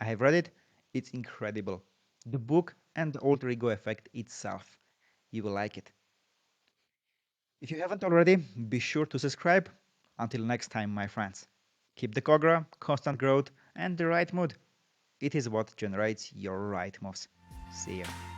I have read it, it's incredible. The book and the alter ego effect itself. You will like it. If you haven't already, be sure to subscribe. Until next time, my friends. Keep the Kogra, constant growth, and the right mood. It is what generates your right moves. See ya.